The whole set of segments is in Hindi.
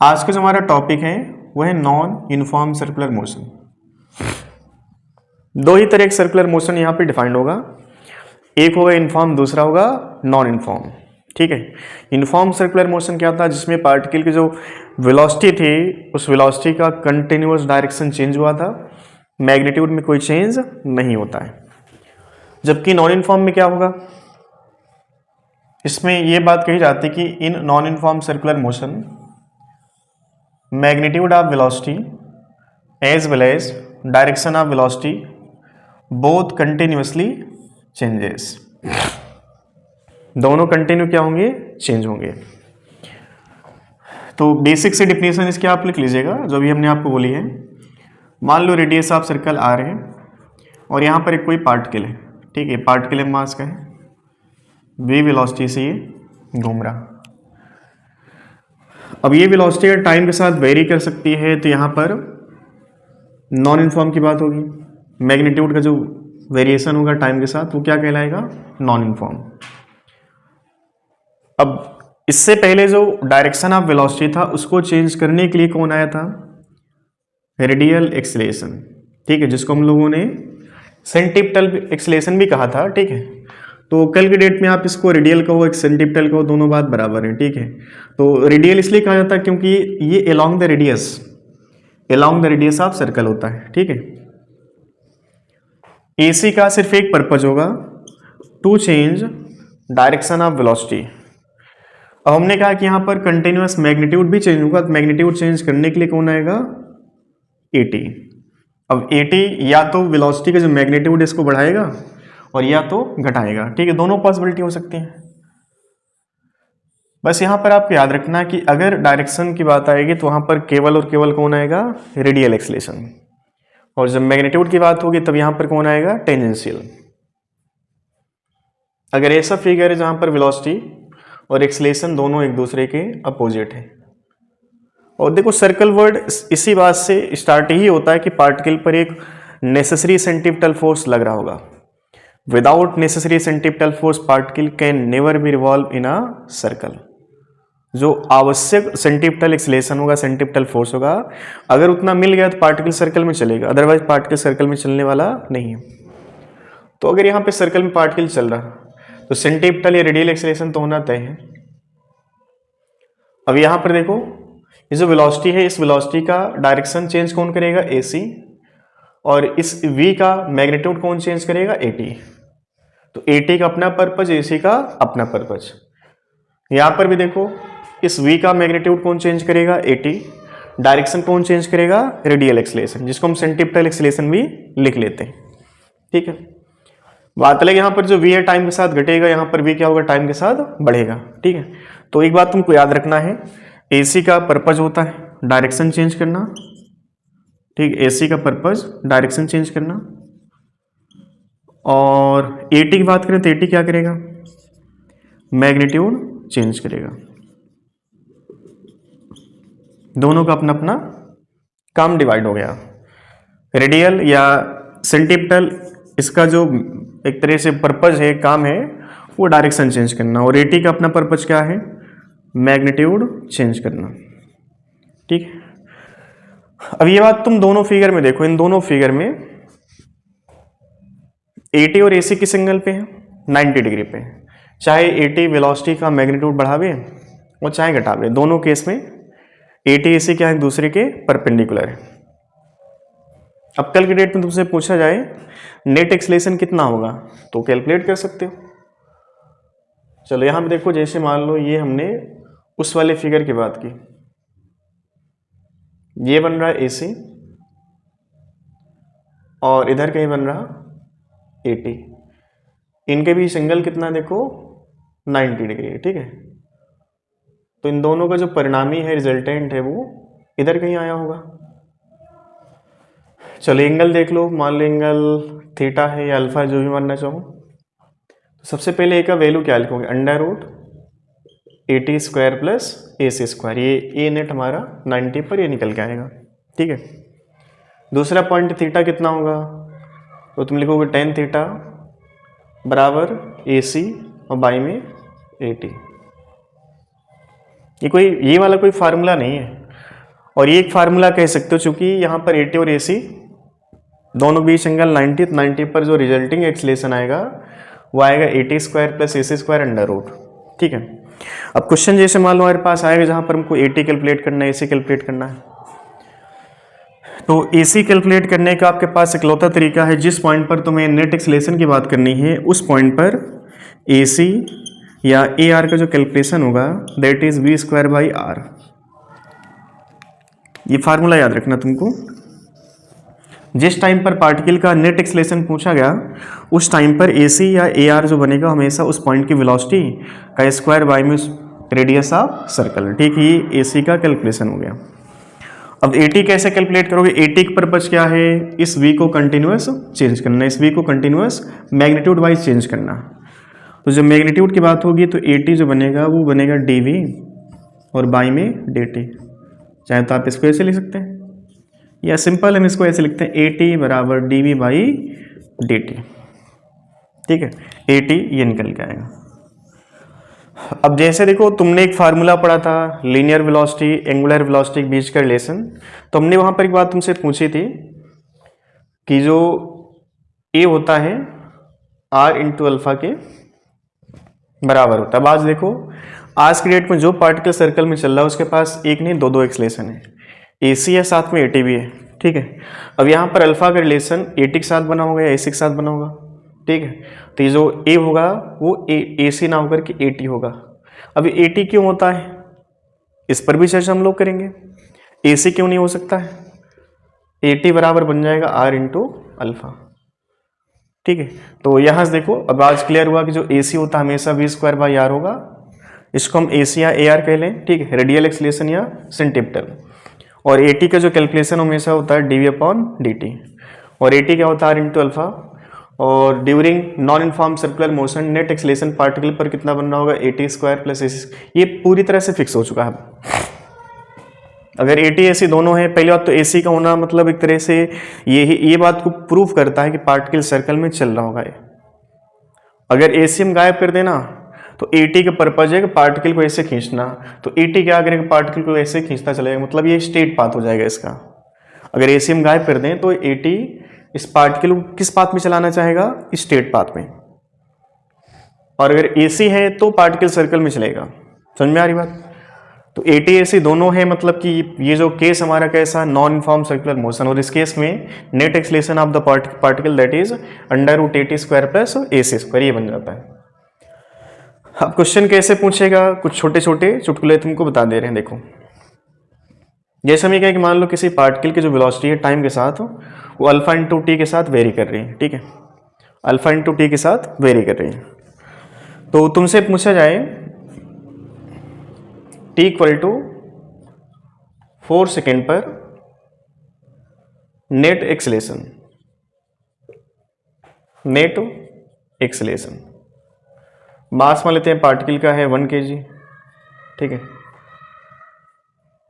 आज का जो हमारा टॉपिक है वो है नॉन यूनिफॉर्म सर्कुलर मोशन। दो ही तरह के सर्कुलर मोशन यहाँ पे डिफाइंड होगा, एक होगा यूनिफॉर्म, दूसरा होगा नॉन यूनिफॉर्म। ठीक है, यूनिफॉर्म सर्कुलर मोशन क्या था, जिसमें पार्टिकल की जो वेलोसिटी थी उस वेलोसिटी का कंटिन्यूअस डायरेक्शन चेंज हुआ था, मैग्नीट्यूड में कोई चेंज नहीं होता है। जबकि नॉन यूनिफॉर्म में क्या होगा, इसमें यह बात कही जाती है कि in non uniform circular motion magnitude of velocity as well as direction of velocity both continuously changes, दोनों कंटिन्यू क्या होंगे, चेंज होंगे। तो बेसिक से डिफिनेशन इसकी आप लिख लीजिएगा जो भी हमने आपको बोली है। मान लो रेडियस ऑफ सर्कल आ रहे हैं और यहाँ पर एक कोई पार्टिकल है, ठीक है, पार्टिकल एम मास का है, v वेलोसिटी से ये घूम रहा। अब ये वेलोसिटी अगर टाइम के साथ वेरी कर सकती है तो यहाँ पर नॉन यूनिफॉर्म की बात होगी। मैग्नीट्यूड का जो वेरिएशन होगा टाइम के साथ वो क्या कहलाएगा, नॉन यूनिफॉर्म। अब इससे पहले जो डायरेक्शन ऑफ वेलोसिटी था उसको चेंज करने के लिए कौन आया था, रेडियल एक्सीलरेशन। ठीक है, जिसको हम लोगों ने सेंटीपिटल एक्सीलरेशन भी कहा था। ठीक है, तो कल के डेट में आप इसको रेडियल कहो, एक सेंटीपिटल कहो, दोनों बात बराबर है। ठीक है, तो रेडियल इसलिए कहा जाता है क्योंकि ये along the radius of circle होता है। ठीक है, एसी का सिर्फ एक पर्पज होगा, to change direction of velocity. अब हमने कहा कि यहां पर कंटिन्यूअस मैग्नीट्यूड भी चेंज होगा, तो मैग्नीट्यूड चेंज करने के लिए कौन आएगा, एटी। अब एटी या तो वेलोसिटी का जो मैग्नीट्यूड है इसको बढ़ाएगा और या तो घटाएगा। ठीक है, दोनों पॉसिबिलिटी हो सकती है। बस यहां पर आपको याद रखना कि अगर डायरेक्शन की बात आएगी तो वहां पर केवल और केवल कौन आएगा, रेडियल एक्सीलरेशन, और जब मैग्नीट्यूड की बात होगी तब यहां पर कौन आएगा, टेंजेंशियल। अगर ऐसा फिगर है जहां पर वेलोसिटी और एक्सीलरेशन दोनों एक दूसरे के अपोजिट है, और देखो सर्कल वर्ड इसी बात से स्टार्ट ही होता है कि पार्टिकल पर एक नेसेसरी सेंटीपिटल फोर्स लग रहा होगा। Without necessary centripetal force particle can never be revolve in a circle. जो आवश्यक सेंटीपिटल एक्सीलरेशन होगा, सेंटीपिटल फोर्स होगा, अगर उतना मिल गया तो पार्टिकल सर्कल में चलेगा, अदरवाइज पार्टिकल सर्कल में चलने वाला नहीं है। तो अगर यहाँ पे सर्कल में पार्टिकल चल रहा तो सेंटीपिटल या रेडियल एक्सीलरेशन तो होना तय है। अब यहाँ पर देखो ये जो वेलोसिटी है, इस वेलोसिटी का डायरेक्शन चेंज कौन करेगा, एसी, और इस v का मैग्नीट्यूड कौन चेंज करेगा, एटी। तो एटी का अपना पर्पज, एसी का अपना पर्पज। यहां पर भी देखो इस v का मैग्नीट्यूड कौन चेंज करेगा, एटी, डायरेक्शन कौन चेंज करेगा, रेडियल एक्सीलरेशन, जिसको हम सेंटीपिटल एक्सीलरेशन भी लिख लेते हैं। ठीक है, बात अलग, यहां पर जो v है टाइम के साथ घटेगा, यहां पर v क्या होगा, टाइम के साथ बढ़ेगा। ठीक है, तो एक बात तुमको याद रखना है, एसी का पर्पज होता है डायरेक्शन चेंज करना। ठीक, एसी का पर्पज डायरेक्शन चेंज करना, और एटी की बात करें तो एटी क्या करेगा, मैग्नीट्यूड चेंज करेगा। दोनों का अपना अपना काम डिवाइड हो गया। रेडियल या सेंटीपिटल इसका जो एक तरह से पर्पज है, काम है, वो डायरेक्शन चेंज करना, और एटी का अपना पर्पज क्या है, मैग्नीट्यूड चेंज करना। ठीक है, अब ये बात तुम दोनों फिगर में देखो, इन दोनों फिगर में एटी और एसी किस एंगल पे है, 90 डिग्री पे। चाहे एटी वेलोसिटी का मैग्नीट्यूड बढ़ावे और चाहे घटावे, दोनों केस में एटी एसी क्या है, दूसरे के परपेंडिकुलर है। अब कल के डेट में तुमसे पूछा जाए नेट एक्सीलरेशन कितना होगा तो कैलकुलेट कर सकते हो। चलो यहां पे देखो, जैसे मान लो ये हमने उस वाले फिगर की बात की, ये बन रहा है एसी और इधर कहीं बन रहा एटी, इनके बीच एंगल कितना देखो, 90 डिग्री है। ठीक है, तो इन दोनों का जो परिणामी है, रिजल्टेंट है, वो इधर कहीं आया होगा। चलो एंगल देख लो, मान लो एंगल थीटा है या अल्फा, जो भी मानना चाहो। तो सबसे पहले ए का वैल्यू क्या लिखोगे, √80² प्लस AC स्क्वायर, ये ए नेट हमारा 90 पर ये निकल के आएगा। ठीक है, दूसरा पॉइंट थीटा कितना होगा, तो तुम लिखोगे tan थीटा बराबर AC और बाई में 80। ये वाला कोई फार्मूला नहीं है, और ये एक फार्मूला कह सकते हो, चूंकि यहाँ पर ए टी और ए सी दोनों बीच एंगल 90, 90 पर जो रिजल्टिंग एक्सलेशन आएगा वो आएगा A T square plus A C square under root. ठीक है, अब क्वेश्चन जैसे मान लो हमारे पास आएगा जहाँ पर हमको ए टी कैलकुलेट करना है, ए सी कैलकुलेट करना है, तो ए सी कैलकुलेट करने का आपके पास इकलौता तरीका है, जिस पॉइंट पर तुम्हें नेट एक्सलेशन की बात करनी है उस पॉइंट पर ए सी या ए आर का जो कैलकुलेशन होगा that is V square by R. ये फार्मूला याद रखना तुमको। जिस टाइम पर पार्टिकल का नेट एक्सलेशन पूछा गया उस टाइम पर ए सी या ए आर जो बनेगा हमेशा उस पॉइंट की वेलोसिटी का स्क्वायर बाई में रेडियस ऑफ सर्कल। ठीक है, ये ए सी का कैलकुलेशन हो गया। अब ए टी कैसे कैलकुलेट करोगे? ए टी का पर्पज क्या है? इस वी को कंटिन्यूअस चेंज करना, इस वी को कंटिन्यूअस मैग्नीट्यूड वाइज चेंज करना। तो जब मैग्नीट्यूड की बात होगी तो ए टी जो बनेगा वो बनेगा डी वी और बाई में डी टी। चाहे तो आप इसको ऐसे लिख सकते हैं या सिंपल हम इसको ऐसे लिखते हैं ए टी बराबर D V by D T. ठीक है, ए टी ये निकल के आएगा। अब जैसे देखो तुमने एक फार्मूला पढ़ा था लीनियर वेलोसिटी एंगुलर वेलोसिटी के बीच का रिलेशन, तो हमने वहां पर एक बात तुमसे पूछी थी कि जो ए होता है आर इंटू अल्फा के बराबर होता है। अब आज देखो आज की डेट में जो पार्टिकल सर्कल में चल रहा है उसके पास एक नहीं दो एक्सलेशन है, ए सी है साथ में ए टी भी है। ठीक है, अब यहाँ पर अल्फा का रिलेशन ए टी के साथ बना होगा या ए सी के साथ बना होगा। ठीक है, तो ये जो ए होगा वो ए सी ना होकर के ए टी होगा। अब ए टी क्यों होता है इस पर भी चर्चा हम लोग करेंगे। ए सी क्यों नहीं हो सकता है? ए टी बराबर बन जाएगा आर इंटू अल्फा। ठीक है, तो यहाँ से देखो अब आज क्लियर हुआ कि जो ए सी होता है हमेशा वी स्क्वायर बाई आर होगा। इसको हम ए सी या ए आर कह लें। ठीक है, रेडियल एक्सलेशन या सेंटीमीटर। और ए टी का जो कैलकुलेशन हमेशा होता है D V upon D T, और ए टी क्या होता है आर इंटू अल्फा। और during non uniform circular motion net acceleration particle पर कितना बनना होगा A T square plus A C. ये पूरी तरह से फिक्स हो चुका है। अगर ए टी ए सी दोनों है, पहली बात तो ए सी का होना मतलब एक तरह से ये बात को प्रूव करता है कि पार्टिकल सर्कल में चल रहा होगा ये। अगर ए सी हम गायब कर देना तो ए टी का पर्पज है कि पार्टिकल को ऐसे खींचना, तो ए टी क्या करेगा पार्टिकल को ऐसे खींचता चलेगा, मतलब ये स्ट्रेट पाथ हो जाएगा इसका। अगर ए सी हम गायब कर दें तो ए टी इस पार्टिकल को किस पाथ में चलाना चाहेगा? स्ट्रेट पाथ में। और अगर ए सी है तो पार्टिकल सर्कल में चलेगा। समझ में आ रही बात? तो ए टी ए सी दोनों है, मतलब कि ये जो केस हमारा कैसा नॉन यूनिफॉर्म सर्कुलर मोशन, और इस केस में net acceleration of the particle that is under root A T square plus A C square, ये बन जाता है। अब क्वेश्चन कैसे पूछेगा? कुछ छोटे छोटे चुटकुले तुमको बता दे रहे हैं। देखो जैसे हम ये कहें कि मान लो किसी पार्टिकल की जो वेलोसिटी है टाइम के साथ वो अल्फा इंटू टी के साथ वेरी कर रही है। ठीक है, अल्फा इंटू टी के साथ वेरी कर रही है। तो तुमसे पूछा जाए टी इक्वल टू 4 सेकेंड पर नेट एक्सलेशन मास मान लेते हैं पार्टिकल का है 1 kg। ठीक है,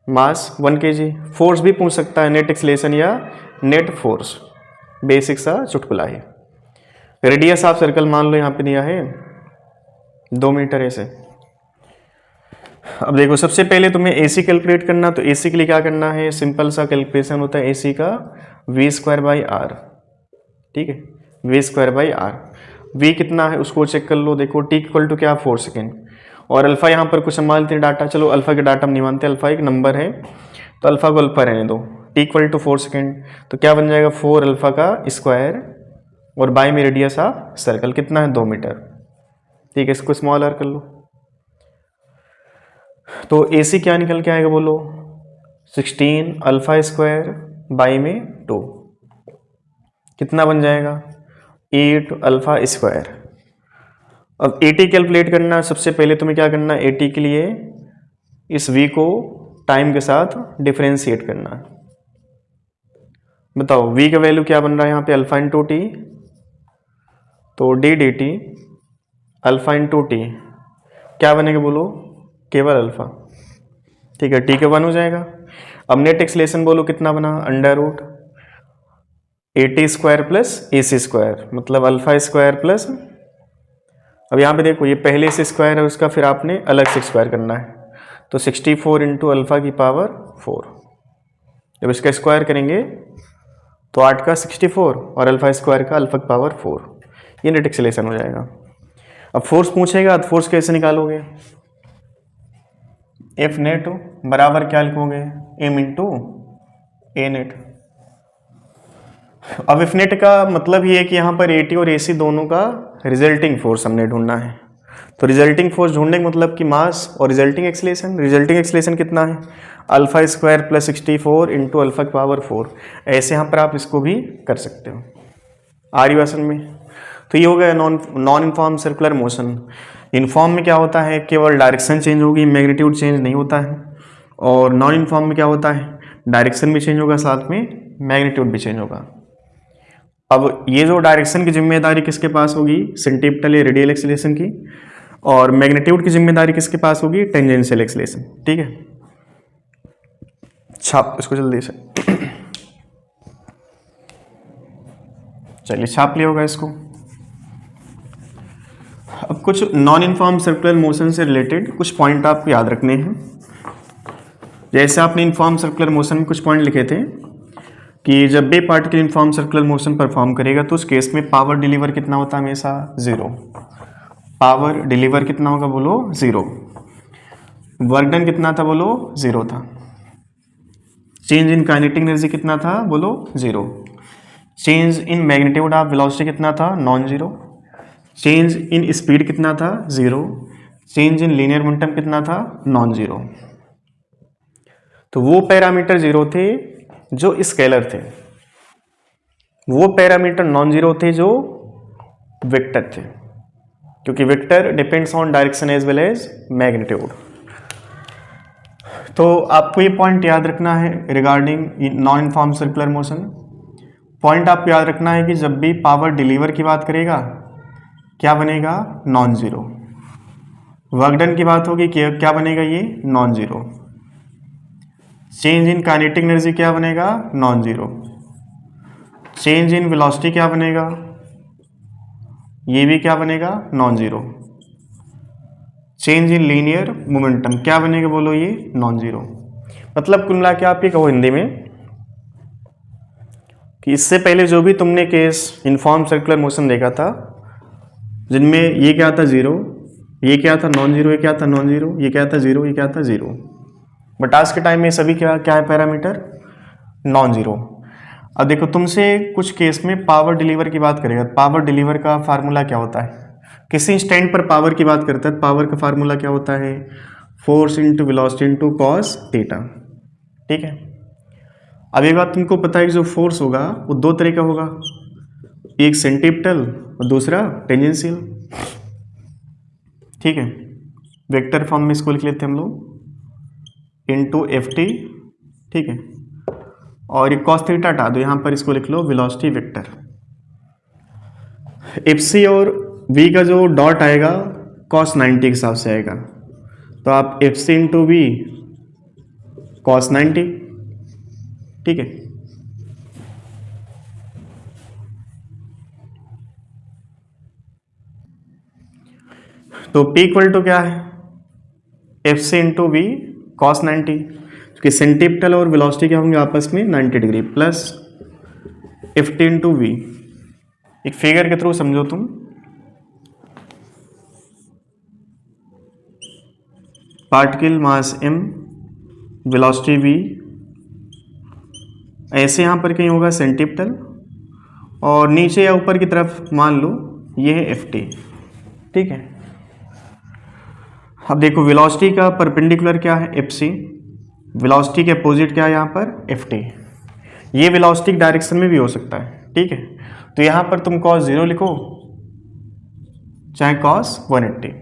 मास 1 kg। फोर्स भी पूछ सकता है नेट एक्सलेशन या नेट फोर्स, बेसिक सा चुटकुला है। रेडियस ऑफ सर्कल मान लो यहाँ पे दिया है 2 मीटर ऐसे। अब देखो सबसे पहले तुम्हें ए सी कैलकुलेट करना, तो ए सी के लिए क्या करना है? सिंपल सा कैलकुलेशन होता है ए सी का वी स्क्वायर बाई आर। ठीक है, V square by R. V कितना है उसको चेक कर लो। देखो टी इक्वल टू क्या 4 सेकेंड, और अल्फा यहाँ पर कुछ मानते हैं डाटा। चलो अल्फा के डाटा हम नहीं मानते, अल्फा एक नंबर है तो अल्फा को अल्फा रहने दो। टी इक्वल टू 4 सेकेंड तो क्या बन जाएगा 4 अल्फा का स्क्वायर और बाई में रेडियस ऑफ सर्कल कितना है 2 मीटर। ठीक है, इसको स्मॉल आर कर लो। तो ए सी क्या निकल के आएगा बोलो? 16 अल्फा स्क्वायर बाई में 2 कितना बन जाएगा? 8 अल्फा स्क्वायर। अब ए टी कैलकुलेट करना, सबसे पहले तुम्हें क्या करना है? ए टी के लिए इस v को टाइम के साथ डिफरेंशिएट करना। बताओ v का वैल्यू क्या बन रहा है यहाँ पे? अल्फा इंटू टी, तो D D T alpha into T क्या बनेगा बोलो? केवल अल्फा। ठीक है, टी का 1 हो जाएगा। अब नेट एक्सलेशन बोलो कितना बना? Under root A T square plus A C square, मतलब अल्फा स्क्वायर प्लस, अब यहाँ पे देखो ये पहले से स्क्वायर है उसका, फिर आपने अलग से स्क्वायर करना है, तो 64 इंटू अल्फा की पावर 4। जब इसका स्क्वायर करेंगे तो 8 का 64 और अल्फा स्क्वायर का अल्फा पावर 4, ये नेट एक्सेलेरेशन हो जाएगा। अब फोर्स पूछेगा तो फोर्स कैसे निकालोगे? एफ नेट बराबर क्या लिखोगे? एम इंटू ए नेट। अब एफ नेट का मतलब ये है कि यहाँ पर एटी और एसी दोनों का रिजल्टिंग फोर्स हमने ढूंढना है। तो रिजल्टिंग फोर्स ढूंढने का मतलब कि मास और रिजल्टिंग एक्सेलेरेशन कितना है? Alpha square plus 64 into alpha power 4। ऐसे यहाँ पर आप इसको भी कर सकते हो आर्यवासन में। तो ये हो गया non uniform circular motion. Inform में क्या होता है? केवल डायरेक्शन चेंज होगी, मैग्नीट्यूड चेंज नहीं होता है। और नॉन इनफॉर्म में क्या होता है? डायरेक्शन भी चेंज होगा, साथ में मैग्नीट्यूड भी चेंज होगा। अब ये जो डायरेक्शन की जिम्मेदारी किसके पास होगी? सेंटीपिटल या रेडियल एक्सेलेरेशन की। और मैग्नीट्यूड की जिम्मेदारी किसके पास होगी? Tangential acceleration. ठीक है, छाप इसको जल्दी से। चलिए छाप लिया होगा इसको। अब कुछ नॉन इनफॉर्म सर्कुलर मोशन से रिलेटेड कुछ पॉइंट आपको याद रखने हैं। जैसे आपने इनफॉर्म सर्कुलर मोशन में कुछ पॉइंट लिखे थे कि जब भी particle inform circular motion perform करेगा तो उस केस में पावर डिलीवर कितना होता है? हमेशा 0। पावर डिलीवर कितना होगा? बोलो 0। वर्क डन कितना था? बोलो 0 था। चेंज इन काइनेटिक एनर्जी कितना था? बोलो 0। Change in magnitude of velocity कितना था? Non zero. Change in speed कितना था? 0। चेंज इन लीनियर मोमेंटम कितना था? Non zero. तो वो पैरामीटर 0 थे जो स्केलर थे, वो पैरामीटर नॉन जीरो थे जो वेक्टर थे, क्योंकि vector depends on direction as well as magnitude. तो आपको ये पॉइंट याद रखना है regarding non uniform circular motion. Point आपको याद रखना है कि जब भी पावर डिलीवर की बात करेगा क्या बनेगा? Non zero. वर्क डन की बात होगी क्या बनेगा? ये non zero. Change in kinetic energy क्या बनेगा? Non zero. Change in velocity क्या बनेगा? ये भी क्या बनेगा? Non zero. Change in linear momentum क्या बनेगा? बोलो ये नॉन जीरो। मतलब कुल मिला के आप ये कहो हिंदी में कि इससे पहले जो भी तुमने केस इनफॉर्म सर्कुलर मोशन देखा था जिनमें ये क्या था? 0, ये क्या था? नॉन जीरो, ये क्या था? नॉन जीरो, ये क्या था? 0, ये क्या था? 0। बट आज के टाइम में सभी क्या है? Parameter non zero. अब देखो तुमसे कुछ केस में पावर डिलीवर की बात करेगा। पावर डिलीवर का फार्मूला क्या होता है? किसी स्टैंड पर पावर की बात करता है, पावर का फार्मूला क्या होता है? Force into velocity into cos theta. ठीक है, अब ये बात तुमको पता है कि जो फोर्स होगा वो दो तरह का होगा, एक सेंटीपिटल और दूसरा टेंजेंशियल। ठीक है, वेक्टर फॉर्म में इसको लिख लेते हैं हम लोग इंटू एफ टी। ठीक है, और ये कॉस थीटा हटा दो, यहाँ पर इसको लिख लो वेलोसिटी वेक्टर। एफ सी और वी का जो डॉट आएगा कॉस 90 के हिसाब से आएगा, तो आप F C into V cos 90। ठीक है, तो P इक्वल टू क्या है? F C into V cos 90, क्योंकि सेंटीपिटल और वेलोसिटी क्या होंगे आपस में 90 degree, plus F T into V. एक फिगर के थ्रू समझो तुम। Particle mass m, velocity v, ऐसे यहां पर कहीं होगा सेंटीपिटल, और नीचे या ऊपर की तरफ मान लो ये है एफ टी। ठीक है, अब देखो वेलोसिटी का परपेंडिकुलर क्या है? F C. वेलोसिटी के अपोजिट क्या है यहाँ पर? F T. ये वेलोसिटी डायरेक्शन में भी हो सकता है। ठीक है, तो यहाँ पर तुम cos 0 लिखो चाहे cos 180,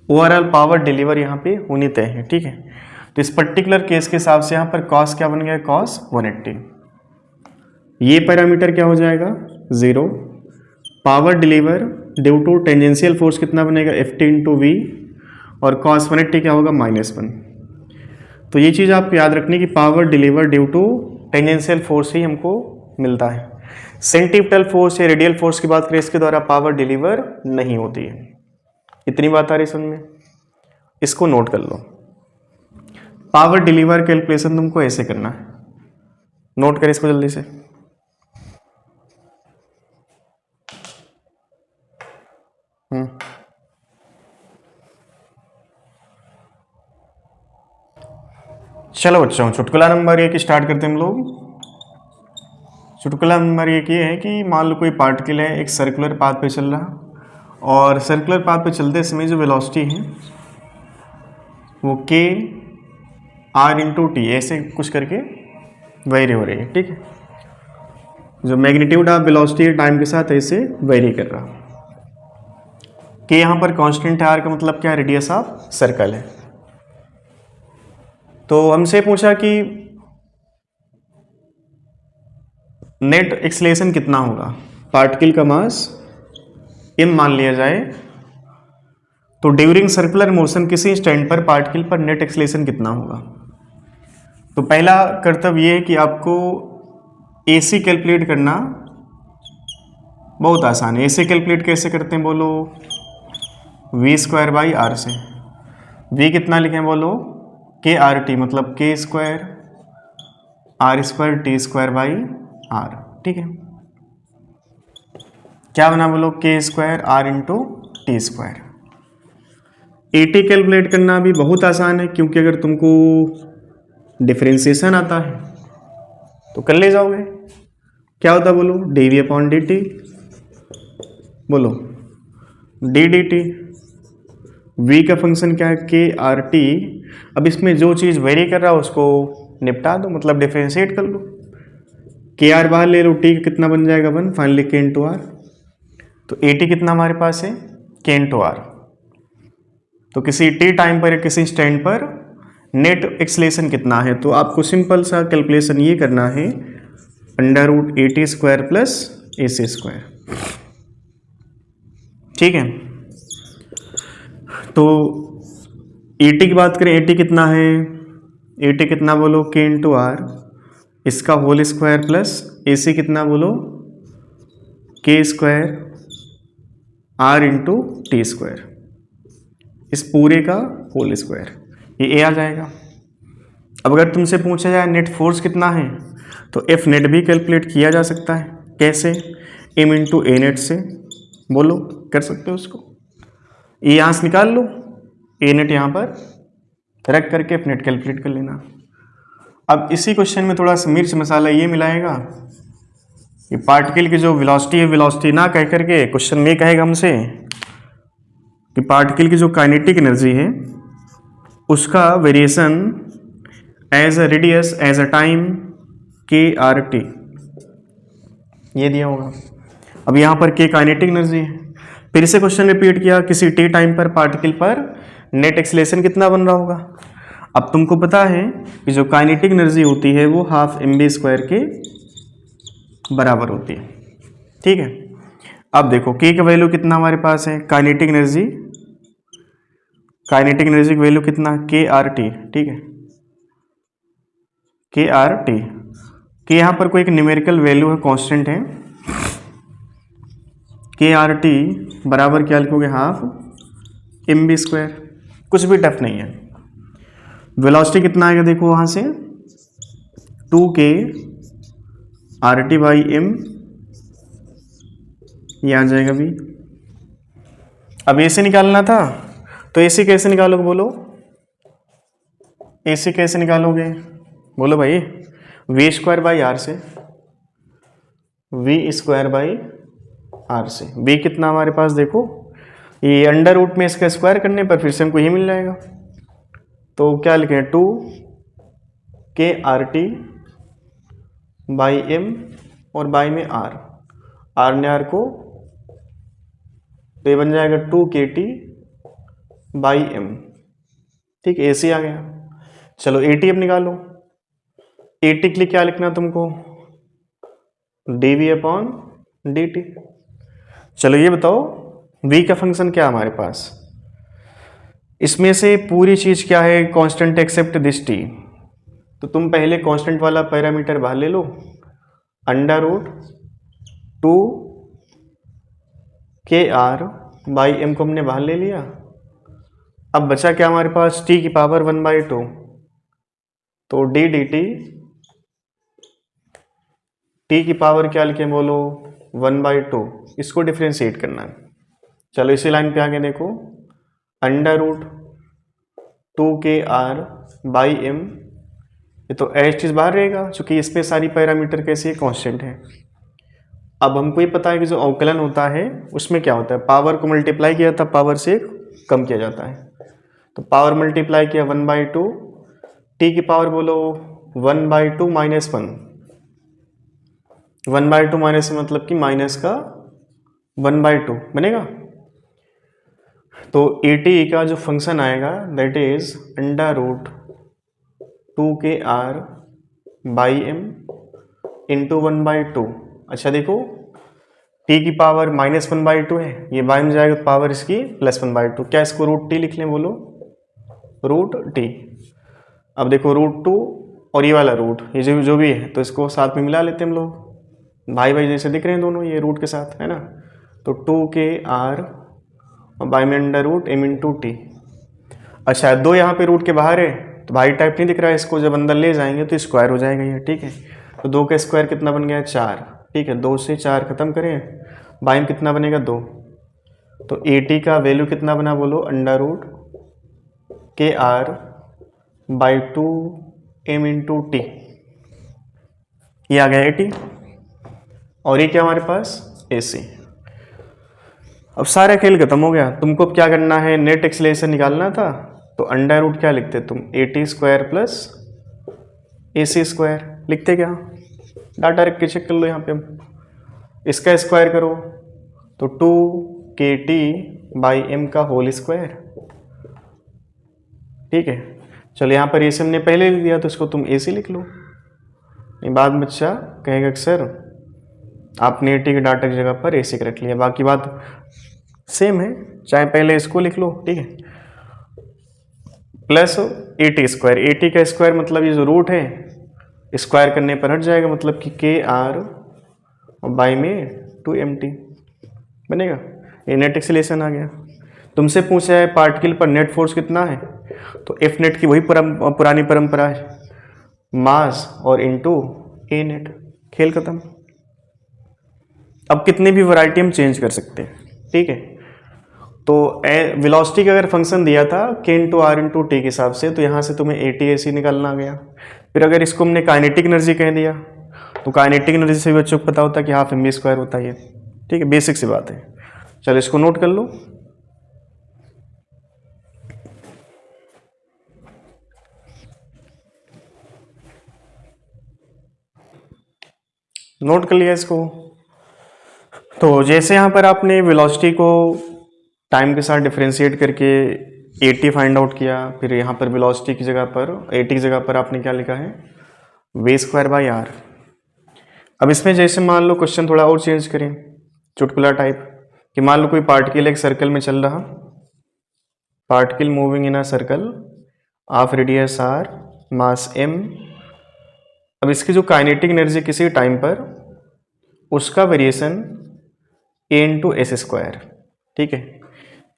ओवरऑल पावर डिलीवर यहाँ पे होनी तय है। ठीक है, तो इस पर्टिकुलर केस के हिसाब से यहाँ पर cos क्या बन गया? cos 180। ये पैरामीटर क्या हो जाएगा? 0। Power deliver due to tangential force कितना बनेगा? एफ टी इंटू वी, और cos 180 क्या होगा? -1। तो ये चीज़ आपको याद रखनी कि power deliver due to tangential force ही हमको मिलता है। सेंटीपिटल फोर्स या रेडियल फोर्स की बात करें इसके द्वारा पावर डिलीवर नहीं होती है। इतनी बात आ रही समझ में? इसको नोट कर लो। पावर डिलीवर कैलकुलेशन तुमको ऐसे करना है, नोट कर इसको जल्दी से। चलो बच्चों, चुटकुला नंबर 1 स्टार्ट करते हैं हम लोग। चुटकुला नंबर 1 ये है कि मान लो कोई पार्टिकल है एक सर्कुलर पाथ पे चल रहा, और सर्कुलर पाथ पे चलते समय जो वेलोसिटी है वो के आर इंटू टी ऐसे कुछ करके वेरी हो रही है, ठीक है। जो मैग्नीट्यूड ऑफ वेलोसिटी है टाइम के साथ ऐसे वेरी कर रहा। के यहाँ पर कांस्टेंट है, आर का मतलब क्या है, रेडियस ऑफ सर्कल है। तो हमसे पूछा कि नेट एक्सेलरेशन कितना होगा, पार्टिकल का मास m मान लिया जाए, तो ड्यूरिंग सर्कुलर मोशन किसी स्टैंड पर पार्टिकल पर नेट एक्सेलरेशन कितना होगा। तो पहला कर्तव्य ये है कि आपको AC कैलकुलेट करना बहुत आसान है। AC कैलकुलेट कैसे करते हैं बोलो, v² r से। v कितना लिखें बोलो, के आर टी, मतलब k² r²t² ठीक है। क्या बना बोलो, k² r into t²। AT calculate करना भी बहुत आसान है, क्योंकि अगर तुमको डिफरेंशिएशन आता है तो कर ले जाओगे। क्या होता बोलो, dv/dt, बोलो ddT। v का फंक्शन क्या है, के आर टी। अब इसमें जो चीज़ वेरी कर रहा है उसको निपटा दो, मतलब डिफरेंशिएट कर लो। के आर बाहर ले लो, टी कितना बन जाएगा 1, फाइनली के इंटू आर। तो AT कितना हमारे पास है, के इंटू आर। तो किसी टी टाइम पर या किसी स्टैंड पर नेट एक्सेलरेशन कितना है, तो आपको सिंपल सा कैलकुलेशन ये करना है, √AT² प्लस AC², ठीक है। तो AT की बात करें, AT कितना है, AT कितना बोलो, के इंटू आर, इसका होल स्क्वायर प्लस AC कितना बोलो, k² r इंटू t², इस पूरे का होल स्क्वायर, ये A आ जाएगा। अब अगर तुमसे पूछा जाए नेट फोर्स कितना है, तो F नेट भी कैलकुलेट किया जा सकता है। कैसे, m इंटू ए नेट से, बोलो कर सकते हो उसको। ये यहाँ से निकाल लो, ए नेट यहाँ पर रख करके F नेट कैलकुलेट कर लेना। अब इसी क्वेश्चन में थोड़ा सा मिर्च मसाला ये मिलाएगा कि पार्टिकल की जो वेलोसिटी है, वेलोसिटी ना कह करके क्वेश्चन में कहेगा हमसे कि पार्टिकल की जो काइनेटिक एनर्जी है उसका variation as a radius as a time के आर टी, ये दिया होगा। अब यहाँ पर के काइनेटिक एनर्जी है। फिर से क्वेश्चन रिपीट किया, किसी टी टाइम पर पार्टिकल पर नेट एक्सेलरेशन कितना बन रहा होगा। अब तुमको पता है कि जो काइनेटिक एनर्जी होती है वो हाफ mv² के बराबर होती है, ठीक है। अब देखो के का वैल्यू कितना हमारे पास है, काइनेटिक एनर्जी की वैल्यू कितना, के आर टी, ठीक है, के आर टी। के यहाँ पर कोई एक न्यूमेरिकल वैल्यू है, कांस्टेंट है। के आर टी बराबर क्या लिखोगे, हाफ mv², कुछ भी टफ नहीं है। वेलोसिटी कितना आएगा देखो, वहाँ से 2k RT/m, ये आ जाएगा भी। अब AC निकालना था, तो AC कैसे निकालोगे बोलो, AC कैसे निकालोगे बोलो भाई, v²/r से, v²/r से। v कितना हमारे पास देखो, ये अंडर रूट में इसका स्क्वायर करने पर फिर से हमको ये मिल जाएगा। तो क्या लिखें, 2k RT/m और बाई में r, r ने r को, तो ये बन जाएगा 2kT/m, ठीक है। AC आ गया। चलो AT अब निकालो। AT के लिए क्या लिखना तुमको, dv/dt। चलो ये बताओ v का फंक्शन क्या है हमारे पास, इसमें से पूरी चीज क्या है, कांस्टेंट एक्सेप्ट दिस t। तो तुम पहले कांस्टेंट वाला पैरामीटर बाहर ले लो, √2kr/m को हमने बाहर ले लिया। अब बचा क्या हमारे पास, t की पावर 1/2, तो d dt टी की पावर क्या लिखे बोलो 1/2, इसको डिफ्रेंशिएट करना है। चलो इसी लाइन पे आगे देखो, √2kr/m, ये तो एच चीज बाहर रहेगा क्योंकि इस पे सारी पैरामीटर कैसी है, कांस्टेंट है। अब हमको ये पता है कि जो अवकलन होता है उसमें क्या होता है, पावर को मल्टीप्लाई किया था पावर से कम किया जाता है, तो पावर मल्टीप्लाई किया 1/2, टी की पावर बोलो 1/2 माइनस 1, 1/2 माइनस मतलब कि माइनस का 1/2 बनेगा। तो ए टी का जो फंक्शन आएगा दैट इज √2kr/m इंटू 1/2। अच्छा देखो t की पावर -1/2 है, ये बाय में जाएगा पावर इसकी +1/2, क्या इसको √t लिख लें बोलो, √t। अब देखो √2 और ये वाला रूट, ये जो भी है तो इसको साथ में मिला लेते हैं हम लोग, भाई भाई जैसे दिख रहे हैं दोनों ये रूट के साथ, है ना। तो 2kr बाय में √m इंटू टी। अच्छा दो यहाँ पे रूट के बाहर है तो भाई टाइप नहीं दिख रहा है, इसको जब अंदर ले जाएंगे तो स्क्वायर हो जाएगा ये, ठीक है। तो 2 का स्क्वायर कितना बन गया 4, ठीक है। 2 से 4 खत्म करें, बाई में कितना बनेगा 2, तो ए टी का वैल्यू कितना बना बोलो √kr/2m इंटू टी, ये आ गया ए टी। और ये क्या हमारे पास ए सी। अब सारा खेल खत्म हो गया, तुमको अब क्या करना है, नेट एक्सीलरेशन निकालना था, तो √, क्या लिखते तुम, AT² प्लस AC² लिखते क्या, डाटा रख के चेक कर लो यहाँ पे। इसका स्क्वायर करो तो 2kT/m का होल स्क्वायर, ठीक है। चलो यहाँ पर AC हमने पहले लिख दिया तो इसको तुम AC लिख लो, नहीं बाद में बच्चा कहेगा कि सर आपने AT के डाटा की जगह पर AC रख लिया, बाकी बात सेम है, चाहे पहले इसको लिख लो, ठीक है। प्लस AT², AT का स्क्वायर मतलब ये जो रूट है स्क्वायर करने पर हट जाएगा, मतलब कि KR बाई में 2MT बनेगा, ये नेट एक्सीलरेशन आ गया। तुमसे पूछा है पार्टिकल पर नेट फोर्स कितना है, तो F नेट की वही पुरानी परंपरा है, मास और इनटू ए नेट, खेल खत्म। अब कितनी भी वैरायटी हम चेंज कर सकते हैं, ठीक है। तो वेलोसिटी का अगर फंक्शन दिया था k into R into T के हिसाब से, तो यहाँ से तुम्हें AT/AC निकालना आ गया। फिर अगर इसको हमने काइनेटिक एनर्जी कह दिया तो काइनेटिक एनर्जी से भी बच्चों को पता होता है कि ½ mv² होता है, ठीक है, बेसिक सी बात है। चलो इसको नोट कर लो। नोट कर लिया इसको। तो जैसे यहाँ पर आपने वेलोसिटी को टाइम के साथ डिफरेंशिएट करके AT फाइंड आउट किया, फिर यहाँ पर वेलोसिटी की जगह पर AT की जगह पर आपने क्या लिखा है v²/r। अब इसमें जैसे मान लो क्वेश्चन थोड़ा और चेंज करें, चुटकुला टाइप, कि मान लो कोई पार्टिकल एक सर्कल में चल रहा, particle moving in a circle of radius r, mass m। अब इसकी जो काइनेटिक एनर्जी किसी टाइम पर, उसका वेरिएशन a इंटू S², ठीक है।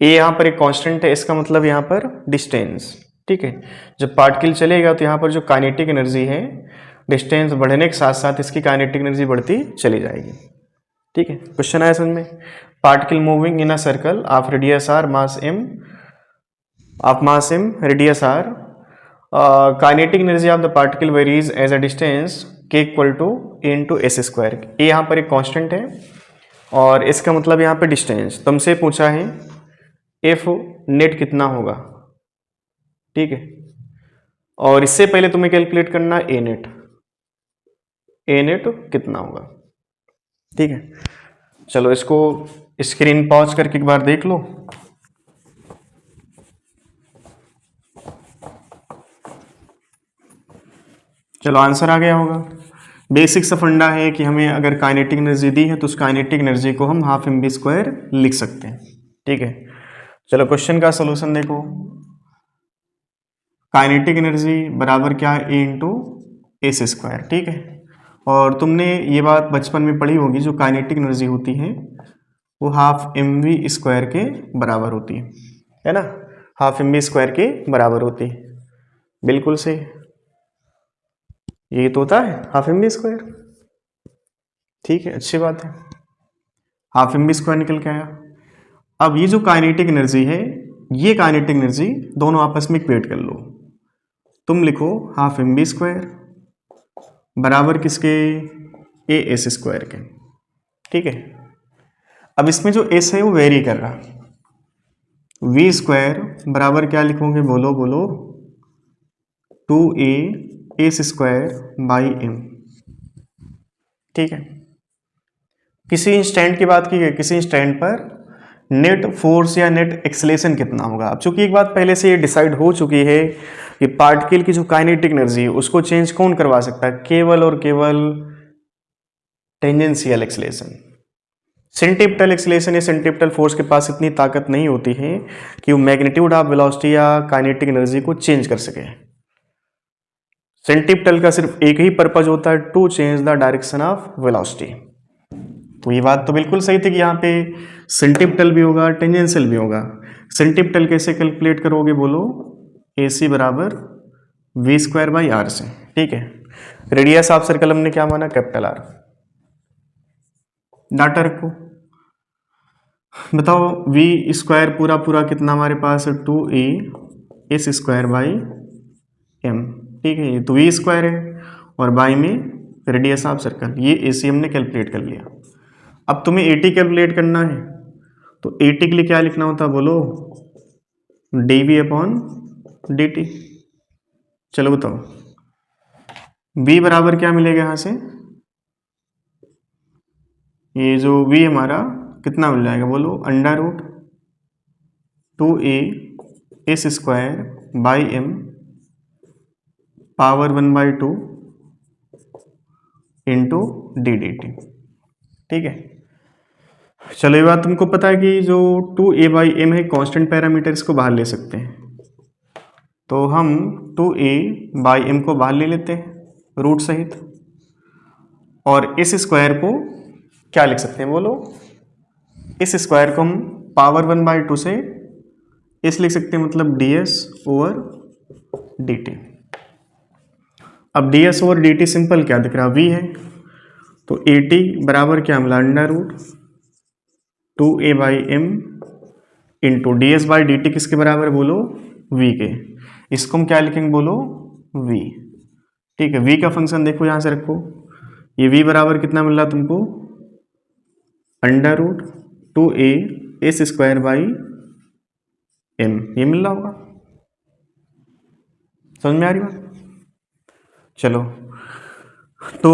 ए यहाँ पर एक कांस्टेंट है, इसका मतलब यहाँ पर डिस्टेंस, ठीक है। जब पार्टिकल चलेगा तो यहाँ पर जो काइनेटिक एनर्जी है, डिस्टेंस बढ़ने के साथ साथ इसकी काइनेटिक एनर्जी बढ़ती चली जाएगी, ठीक है। क्वेश्चन आया समझ में, particle moving in a circle of radius r, mass m, radius r, kinetic energy of the particle varies as a distance k equal to a into S²। ए यहाँ पर एक कांस्टेंट है और इसका मतलब यहाँ पे डिस्टेंस। तुमसे पूछा है F नेट कितना होगा, ठीक है, और इससे पहले तुम्हें कैलकुलेट करना ए नेट कितना होगा, ठीक है। चलो इसको स्क्रीन पॉज करके एक बार देख लो। चलो आंसर आ गया होगा। बेसिक सा फंडा है कि हमें अगर काइनेटिक एनर्जी दी है तो उस काइनेटिक एनर्जी को हम ½ mv² लिख सकते हैं, ठीक है। चलो क्वेश्चन का सॉल्यूशन देखो, काइनेटिक एनर्जी बराबर क्या है A इंटू S², ठीक है। और तुमने ये बात बचपन में पढ़ी होगी, जो काइनेटिक एनर्जी होती है वो ½ mv² के बराबर होती है ना, ½ mv² के बराबर होती है, बिल्कुल सही, यही तो होता है ½ mv²। ठीक है, अच्छी बात है, हाफ एम बी स्क्वायर निकल के आया। अब ये जो काइनेटिक एनर्जी है, ये काइनेटिक एनर्जी दोनों आपस में इक्वेट कर लो। तुम लिखो हाफ एम बी स्क्वायर बराबर किसके, ए एस स्क्वायर के। ठीक है, अब इसमें जो एस है वो वेरी कर रहा, वी स्क्वायर बराबर क्या लिखोगे, बोलो बोलो, 2a S square by M. ठीक है, किसी इंस्टेंट की बात की है, किसी इंस्टेंट पर नेट फोर्स या नेट एक्सेलेरेशन कितना होगा। अब चूंकि एक बात पहले से ये डिसाइड हो चुकी है कि पार्टिकल की जो काइनेटिक एनर्जी है उसको चेंज कौन करवा सकता है, केवल और केवल टेंजेंशियल एक्सेलेरेशन। सेंट्रीपिटल एक्सेलेरेशन या सेंट्रीपिटल फोर्स के पास इतनी ताकत नहीं होती है कि वो मैग्नीट्यूड ऑफ वेलोसिटी या काइनेटिक एनर्जी को चेंज कर सके। सेंट्रीपिटल का सिर्फ एक ही पर्पज होता है, to change the direction of velocity. तो ये बात तो बिल्कुल सही थी कि यहाँ पे सेंट्रीपिटल भी होगा, टेंजेंशियल भी होगा। सेंट्रीपिटल कैसे कैलकुलेट करोगे, बोलो, ए सी बराबर वी स्क्वायर बाई आर से। ठीक है, रेडियस ऑफ सर्कल हमने क्या माना, कैपिटल आर। डाटा रखो, बताओ वी स्क्वायर पूरा पूरा कितना हमारे पास है, 2a S square by M. ठीक है, ये तो वी स्क्वायर है और बाई में रेडियस ऑफ सर्कल, ये ए सी हमने कैलकुलेट कर लिया। अब तुम्हें ए टी कैलकुलेट करना है, तो ए टी के लिए क्या लिखना होता है, बोलो, D V upon D T. चलो बताओ, v बराबर क्या मिलेगा यहाँ से, ये जो v हमारा कितना मिल जाएगा, बोलो, under root 2a S square by M power 1/2 into D D T. ठीक है, चलो ये बात तुमको पता है कि जो 2a बाई एम है कांस्टेंट पैरामीटर, इसको बाहर ले सकते हैं, तो हम 2a बाई एम को बाहर ले लेते हैं रूट सहित, और इस स्क्वायर को क्या लिख सकते हैं, बोलो, इस स्क्वायर को हम पावर 1/2 से इस लिख सकते हैं, मतलब ds ओवर dt। अब ds ओवर dt सिंपल क्या दिख रहा, v है, तो at बराबर क्या मिला, under root 2a by M into ds by dt किसके बराबर है, बोलो, v के। इसको हम क्या लिखेंगे, बोलो, v। ठीक है, v का फंक्शन देखो यहां से रखो, ये v बराबर कितना मिल रहा तुमको, under root 2a S square by M, ये मिल रहा होगा, समझ में आ रही बात। चलो, तो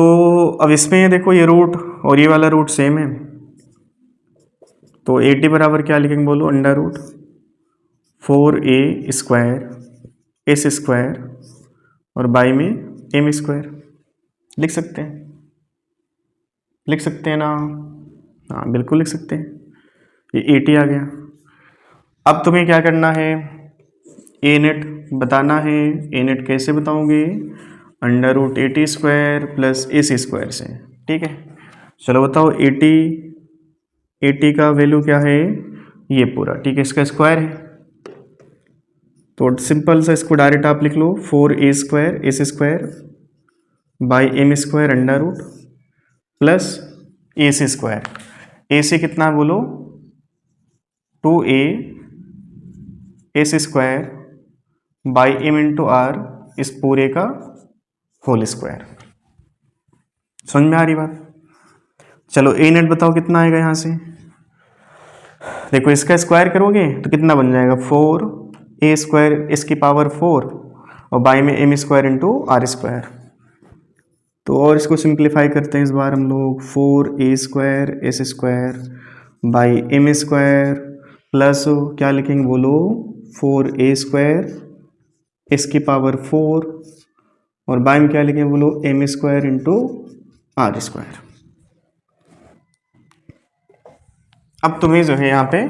अब इसमें देखो ये रूट और ये वाला रूट सेम है, तो ए टी बराबर क्या लिखेंगे, बोलो, under root 4a square S square और बाई में एम स्क्वायर। लिख सकते हैं, लिख सकते हैं ना, हाँ बिल्कुल लिख सकते हैं, ये ए टी आ गया। अब तुम्हें क्या करना है, ए नेट बताना है। ए नेट कैसे बताओगे, under root A T square plus A C square से। ठीक है, चलो बताओ, ए टी का वैल्यू क्या है, ये पूरा, ठीक है, इसका स्क्वायर है, तो सिंपल सा इसको डायरेक्ट आप लिख लो, 4a square S square by M square under root plus A C square. A C कितना बोलो, 2a S square by M into R, इस पूरे का होल स्क्वायर। समझ में आ रही बात। चलो ए नेट बताओ कितना आएगा यहाँ से, देखो इसका स्क्वायर करोगे तो कितना बन जाएगा, 4a स्क्वायर इसकी पावर 4 और बाई में M square into R square. तो और इसको सिंप्लीफाई करते हैं इस बार हम लोग, 4a square S square by M square plus क्या लिखेंगे, बोलो, 4a स्क्वायर इसकी पावर 4 और बाई में क्या लिखेंगे, बोलो, M square into R square. अब तुम्हें जो है यहाँ पे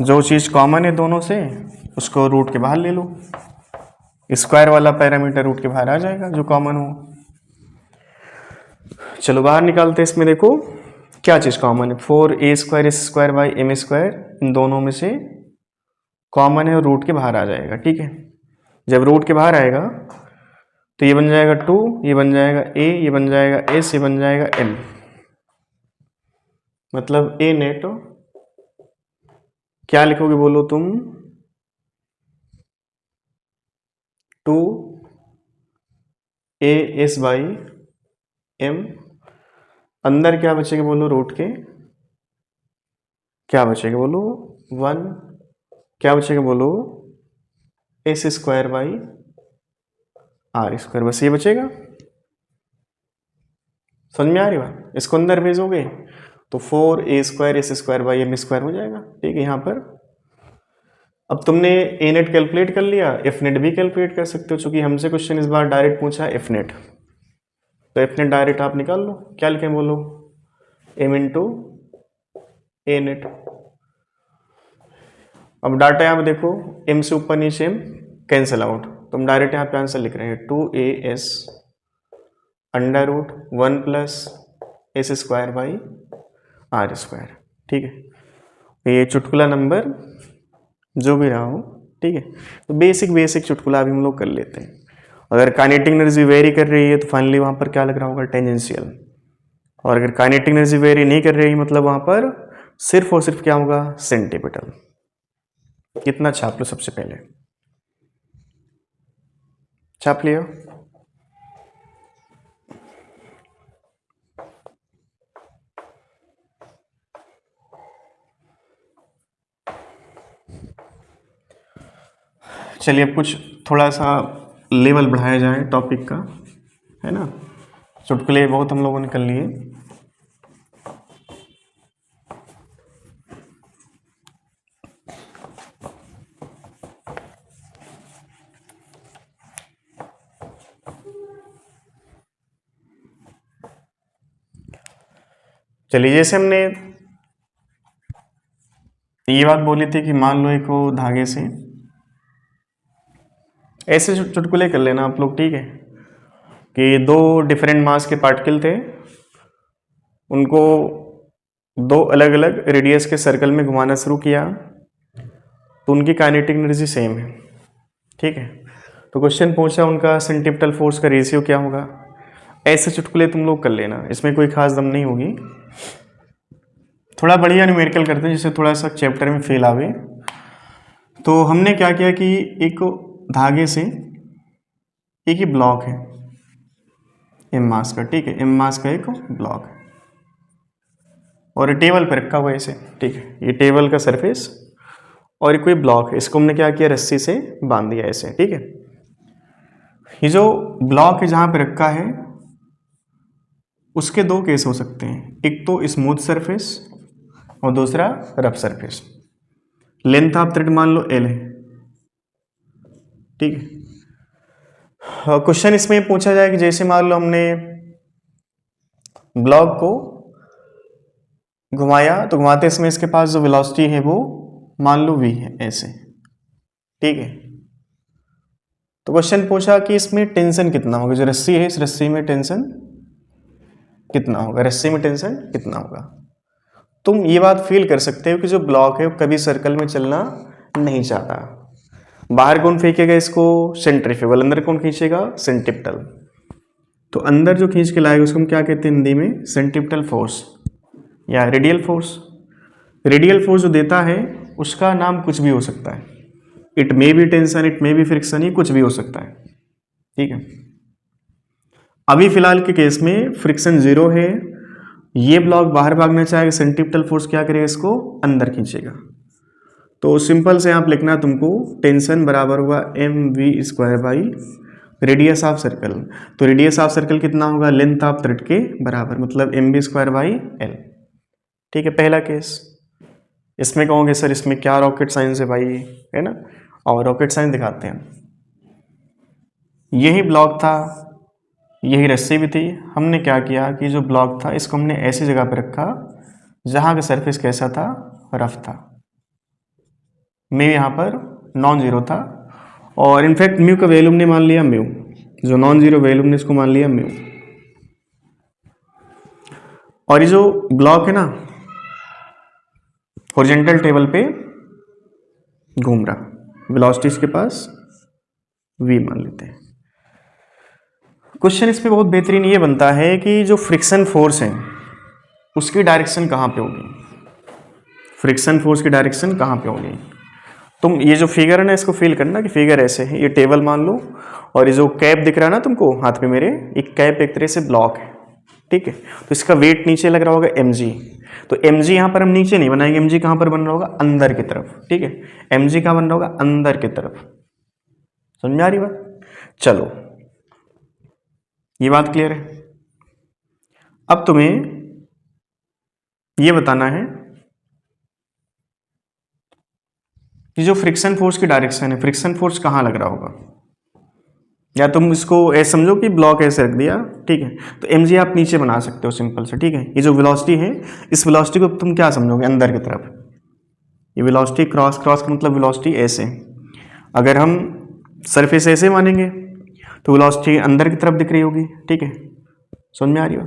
जो चीज़ कॉमन है दोनों से, उसको रूट के बाहर ले लो, स्क्वायर वाला पैरामीटर रूट के बाहर आ जाएगा जो कॉमन हो। चलो बाहर निकालते हैं, इसमें देखो क्या चीज़ कॉमन है, 4a square S square by M square, इन दोनों में से कॉमन है और रूट के बाहर आ जाएगा। ठीक है, जब रूट के बाहर आएगा तो ये बन जाएगा 2, ये बन जाएगा a, ये बन जाएगा s, ये बन जाएगा l। मतलब ए नेट क्या लिखोगे बोलो तुम, 2 AS/m, अंदर क्या बचेगा बोलो रूट के, क्या बचेगा बोलो 1, क्या बचेगा बोलो S² बस ये बचेगा। समझ में आ रही बात? इसको अंदर भेजोगे तो 4A² S² हो जाएगा। ठीक है, यहाँ पर अब तुमने ए नेट कैलकुलेट कर लिया, एफ नेट भी कैलकुलेट कर सकते हो, चूंकि हमसे क्वेश्चन इस बार डायरेक्ट पूछा एफ नेट, तो एफ नेट डायरेक्ट आप निकाल लो। क्या लिखें बोलो, एम इंटू ए नेट। अब डाटा यहाँ पे देखो, एम से ऊपर नीचे एम कैंसिल आउट, तो हम डायरेक्ट यहाँ पे आंसर लिख रहे हैं 2AS√1 + S²/R²। ठीक है, ये चुटकुला नंबर जो भी रहा हो। ठीक है, तो बेसिक चुटकुला अभी हम लोग कर लेते हैं। अगर काइनेटिक एनर्जी वेरी कर रही है तो फाइनली वहां पर क्या लग रहा होगा, टेंजेंशियल। और अगर काइनेटिक एनर्जी वेरी नहीं कर रही मतलब वहां पर सिर्फ और सिर्फ क्या होगा, सेंटीपिटल। कितना छाप लो, सबसे पहले छाप लिया। चलिए अब कुछ थोड़ा सा लेवल बढ़ाया जाए टॉपिक का, है ना। चुटकुले बहुत हम लोगों ने कर लिए। चलिए, जैसे हमने ये बात बोली थी कि मान लो एक धागे से, ऐसे चुटकुले कर लेना आप लोग। ठीक है, कि 2 डिफरेंट मास के पार्टिकल थे, उनको 2 अलग अलग रेडियस के सर्कल में घुमाना शुरू किया, तो उनकी काइनेटिक एनर्जी सेम है। ठीक है, तो क्वेश्चन पूछा उनका सेंट्रीपिटल फोर्स का रेशियो क्या होगा। ऐसे चुटकुले तुम लोग कर लेना, इसमें कोई खास दम नहीं होगी। थोड़ा बढ़िया न्यूमेरिकल करते हैं जिससे थोड़ा सा चैप्टर में फेल आवे। तो हमने क्या किया कि एक धागे से, एक ही ब्लॉक है एम मास का। ठीक है, एम मास का एक ब्लॉक है और टेबल पर रखा हुआ है ऐसे। ठीक है, ये टेबल का सरफेस और ये कोई ब्लॉक है, इसको हमने क्या किया, रस्सी से बांध दिया ऐसे। ठीक है, ये जो ब्लॉक है जहां पे रखा है उसके 2 केस हो सकते हैं, एक तो स्मूथ सरफेस और दूसरा rough surface. Length of thread मान लो L है। ठीक है, क्वेश्चन इसमें पूछा जाए कि जैसे मान लो हमने ब्लॉक को घुमाया, तो घुमाते समय इसके पास जो वेलोसिटी है वो मान लो v है ऐसे। ठीक है, तो क्वेश्चन पूछा कि इसमें टेंशन कितना होगा, जो रस्सी है इस रस्सी में टेंशन कितना होगा, रस्सी में टेंशन कितना होगा। तुम ये बात फील कर सकते हो कि जो ब्लॉक है वो कभी सर्कल में चलना नहीं चाहता। बाहर कौन फेंकेगा इसको, सेंट्रीफ्यूगल, अंदर कौन खींचेगा, सेंट्रीपिटल। तो अंदर जो खींच के लाएगा उसको हम क्या कहते हैं हिंदी में, सेंट्रीपिटल फोर्स या रेडियल फोर्स। रेडियल फोर्स जो देता है उसका नाम कुछ भी हो सकता है, it may be tension, it may be friction, ही कुछ भी हो सकता है। ठीक है, अभी फिलहाल के केस में फ्रिक्शन 0 है, ये ब्लॉक बाहर भागना चाहेगा, सेंट्रीपिटल फोर्स क्या करेगा, इसको अंदर खींचेगा। तो सिंपल से आप लिखना तुमको, टेंशन बराबर हुआ mv² रेडियस ऑफ सर्कल। तो रेडियस ऑफ सर्कल कितना होगा, लेंथ ऑफ थ्रेड के बराबर, मतलब mv²/L। ठीक है, पहला केस। इसमें कहोगे सर इसमें क्या रॉकेट साइंस है भाई, है ना, और रॉकेट साइंस दिखाते हैं। यही ब्लॉक था, यही रस्सी भी थी, हमने क्या किया कि जो ब्लॉक था इसको हमने ऐसी जगह पर रखा जहां का सरफेस कैसा था, रफ था। म्यू यहाँ पर नॉन जीरो था, और इनफैक्ट म्यू का वैल्यू हमने मान लिया म्यू, जो नॉन जीरो वैल्यू हमने इसको मान लिया म्यू। और ये जो ब्लॉक है ना हॉरिजॉन्टल टेबल पे घूम रहा, वेलोसिटी इसके पास v मान लेते हैं। क्वेश्चन इस पे बहुत बेहतरीन ये बनता है कि जो फ्रिक्शन फोर्स है उसकी डायरेक्शन कहाँ पे होगी, फ्रिक्शन फोर्स की डायरेक्शन कहाँ पे होगी। तुम ये जो फिगर है ना इसको फील करना कि फिगर ऐसे है, ये टेबल मान लो और ये जो कैप दिख रहा है ना तुमको हाथ में मेरे, एक कैप एक तरह से ब्लॉक है, ठीक है। तो इसका वेट नीचे लग रहा होगा mg, तो mg यहाँ पर हम नीचे नहीं बनाएंगे, mg कहाँ पर बन रहा होगा, अंदर की तरफ, ठीक है। mg कहाँ बन रहा होगा, अंदर की तरफ। समझ में आ रही बात? चलो ये बात क्लियर है। अब तुम्हें ये बताना है कि जो फ्रिक्शन फोर्स की डायरेक्शन है, फ्रिक्शन फोर्स कहाँ लग रहा होगा। या तुम इसको ऐसे समझो कि ब्लॉक ऐसे रख दिया, ठीक है, तो mg आप नीचे बना सकते हो सिंपल से, ठीक है। ये जो वेलोसिटी है, इस वेलोसिटी को तुम क्या समझोगे, अंदर की तरफ। ये वेलोसिटी क्रॉस क्रॉस का मतलब वेलोसिटी ऐसे, अगर हम सरफेस ऐसे मानेंगे तो वेलोसिटी अंदर की तरफ दिख रही होगी, ठीक है। समझ में आ रही हो?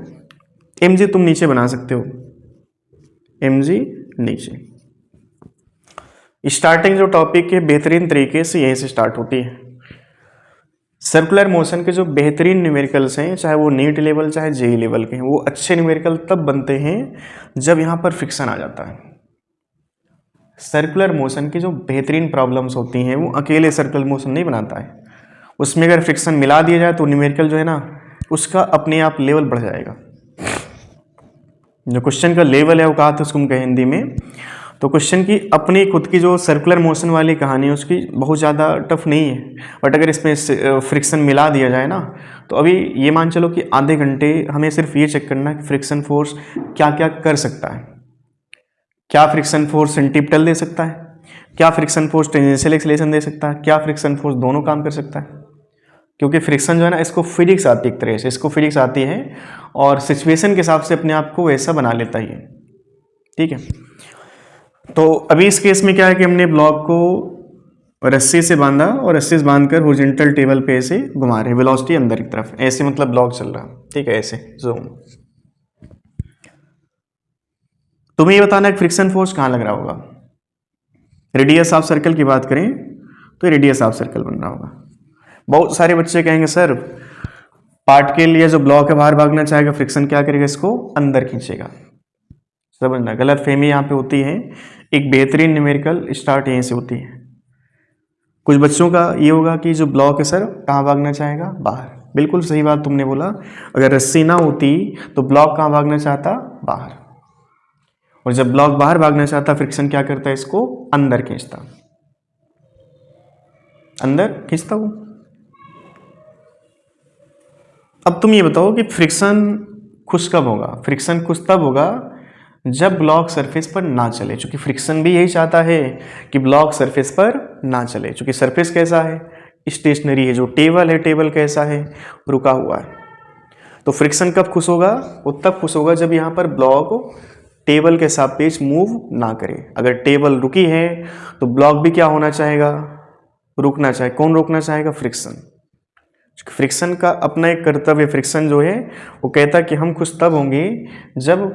mg तुम नीचे बना सकते हो, mg नीचे। स्टार्टिंग जो टॉपिक है बेहतरीन तरीके से यहीं से स्टार्ट होती है। सर्कुलर मोशन के जो बेहतरीन न्यूमेरिकल्स हैं, चाहे वो नीट लेवल चाहे जेई लेवल के हैं, वो अच्छे न्यूमेरिकल तब बनते हैं जब यहाँ पर फ्रिक्शन आ जाता है। सर्कुलर मोशन की जो बेहतरीन प्रॉब्लम्स होती हैं वो अकेले सर्कुलर मोशन नहीं बनाता है, उसमें अगर फ्रिक्शन मिला दिया जाए तो न्यूमेरिकल जो है ना उसका अपने आप लेवल बढ़ जाएगा। जो क्वेश्चन का लेवल है वो कहा था उसको हम कहें हिंदी में, तो क्वेश्चन की अपनी खुद की जो सर्कुलर मोशन वाली कहानी है उसकी बहुत ज़्यादा टफ नहीं है, बट अगर इसमें फ्रिक्शन मिला दिया जाए ना तो अभी ये मान चलो कि आधे घंटे हमें सिर्फ ये चेक करना है कि फ्रिक्शन फोर्स क्या क्या कर सकता है। क्या फ्रिक्शन फोर्स सेंटीपिटल दे सकता है, क्या फ्रिक्शन फोर्स टेंजेंशियल एक्सेलरेशन दे सकता है, क्या फ्रिक्शन फोर्स दोनों काम कर सकता है। क्योंकि फ्रिक्शन जो है ना इसको फिजिक्स आती है, एक तरह से इसको फिजिक्स आती है और सिचुएशन के हिसाब से अपने आप को वैसा बना लेता ही है, ठीक है। तो अभी इस केस में क्या है कि हमने ब्लॉक को रस्सी से बांधा और रस्सी से बांधकर हॉरिजॉन्टल टेबल पे ऐसे घुमा रहे, वेलोसिटी अंदर की तरफ ऐसे, मतलब ब्लॉक चल रहा, ठीक है, ऐसे जूम। तुम्हें ये बताना है फ्रिक्शन फोर्स कहाँ लग रहा होगा। रेडियस ऑफ सर्कल की बात करें तो रेडियस ऑफ सर्कल बन रहा होगा। बहुत सारे बच्चे कहेंगे सर पार्ट के लिए जो ब्लॉक है बाहर भागना चाहेगा, फ्रिक्शन क्या करेगा, इसको अंदर खींचेगा। समझना, गलत फहमी यहाँ पे होती है। एक बेहतरीन न्यूमेरिकल स्टार्ट यहीं से होती है। कुछ बच्चों का ये होगा कि जो ब्लॉक है सर कहाँ भागना चाहेगा, बाहर। बिल्कुल सही बात तुमने बोला, अगर रस्सी ना होती तो ब्लॉक कहाँ भागना चाहता, बाहर। और जब ब्लॉक बाहर भागना चाहता फ्रिक्शन क्या करता है, इसको अंदर खींचता, अंदर खींचता वो। अब तुम ये बताओ कि फ्रिक्शन खुश कब होगा। फ्रिक्शन खुश तब होगा जब ब्लॉक सरफेस पर ना चले, क्योंकि फ्रिक्शन भी यही चाहता है कि ब्लॉक सरफेस पर ना चले, क्योंकि सरफेस कैसा है, स्टेशनरी है। जो टेबल है, टेबल कैसा है, रुका हुआ है। तो फ्रिक्शन कब खुश होगा, वो तब खुश होगा जब यहाँ पर ब्लॉक टेबल के सापेक्ष मूव ना करे। अगर टेबल रुकी है तो ब्लॉक भी क्या होना चाहेगा, रुकना चाहे। कौन रोकना चाहेगा, फ्रिक्शन। फ्रिक्शन का अपना एक कर्तव्य, फ्रिक्शन जो है वो कहता है कि हम खुश तब होंगे जब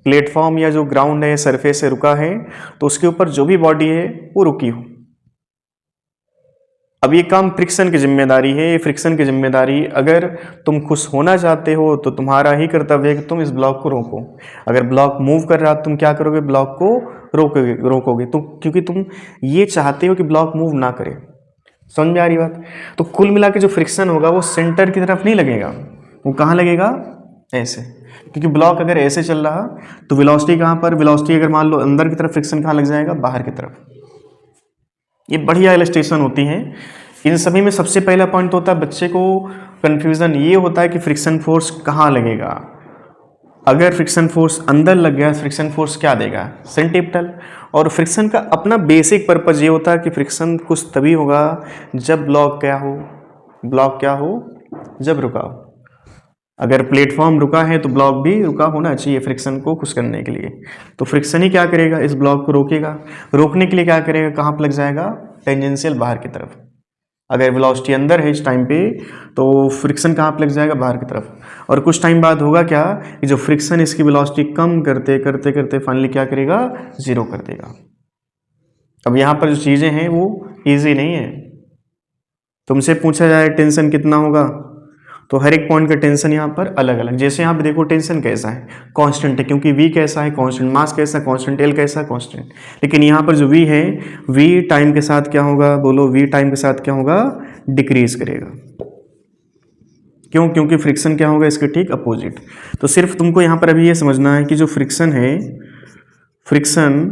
प्लेटफॉर्म या जो ग्राउंड है सरफेस से रुका है तो उसके ऊपर जो भी बॉडी है वो रुकी हो। अब ये काम फ्रिक्शन की जिम्मेदारी है, ये फ्रिक्शन की जिम्मेदारी, अगर तुम खुश होना चाहते हो तो तुम्हारा ही कर्तव्य है कि तुम इस ब्लॉक को रोको। अगर ब्लॉक मूव कर रहा तुम क्या करोगे, ब्लॉक को रोकोगे तुम, क्योंकि तुम ये चाहते हो कि ब्लॉक मूव ना करे। समझ में आ रही बात? तो कुल मिला के जो फ्रिक्शन होगा वो सेंटर की तरफ नहीं लगेगा, वो कहाँ लगेगा, ऐसे। क्योंकि ब्लॉक अगर ऐसे चल रहा तो वेलोसिटी कहाँ पर, वेलोसिटी अगर मान लो अंदर की तरफ, फ्रिक्शन कहाँ लग जाएगा, बाहर की तरफ। ये बढ़िया इलस्ट्रेशन होती हैं। इन सभी में सबसे पहला पॉइंट होता है, बच्चे को कंफ्यूजन ये होता है कि फ्रिक्शन फोर्स कहाँ लगेगा। अगर फ्रिक्शन फोर्स अंदर लग गया, फ्रिक्शन फोर्स क्या देगा, सेंटीपिटल। और फ्रिक्शन का अपना बेसिक पर्पज ये होता है कि फ्रिक्शन कुछ तभी होगा जब ब्लॉक क्या हो, ब्लॉक क्या हो, जब रुका हो। अगर प्लेटफॉर्म रुका है तो ब्लॉक भी रुका होना चाहिए फ्रिक्शन को खुश करने के लिए। तो फ्रिक्शन ही क्या करेगा, इस ब्लॉक को रोकेगा। रोकने के लिए क्या करेगा, कहाँ पर लग जाएगा, टेंजेंशियल, बाहर की तरफ। अगर वेलोसिटी अंदर है इस टाइम पे तो फ्रिक्शन कहाँ पे लग जाएगा, बाहर की तरफ। और कुछ टाइम बाद होगा क्या कि जो फ्रिक्शन इसकी वेलोसिटी कम करते करते करते फाइनली क्या करेगा, जीरो कर देगा। अब यहाँ पर जो चीज़ें हैं वो इजी नहीं है। तुमसे पूछा जाए टेंशन कितना होगा तो हर एक पॉइंट का टेंशन यहाँ पर अलग अलग। जैसे यहाँ पे देखो टेंशन कैसा है, कांस्टेंट है, क्योंकि v कैसा है कांस्टेंट, मास कैसा कांस्टेंट, l कैसा कांस्टेंट। लेकिन यहाँ पर जो v है, v टाइम के साथ क्या होगा बोलो, v टाइम के साथ क्या होगा, डिक्रीज करेगा। क्यों? क्योंकि फ्रिक्शन क्या होगा इसके ठीक अपोजिट। तो सिर्फ तुमको यहाँ पर अभी ये समझना है कि जो फ्रिक्शन है, फ्रिक्शन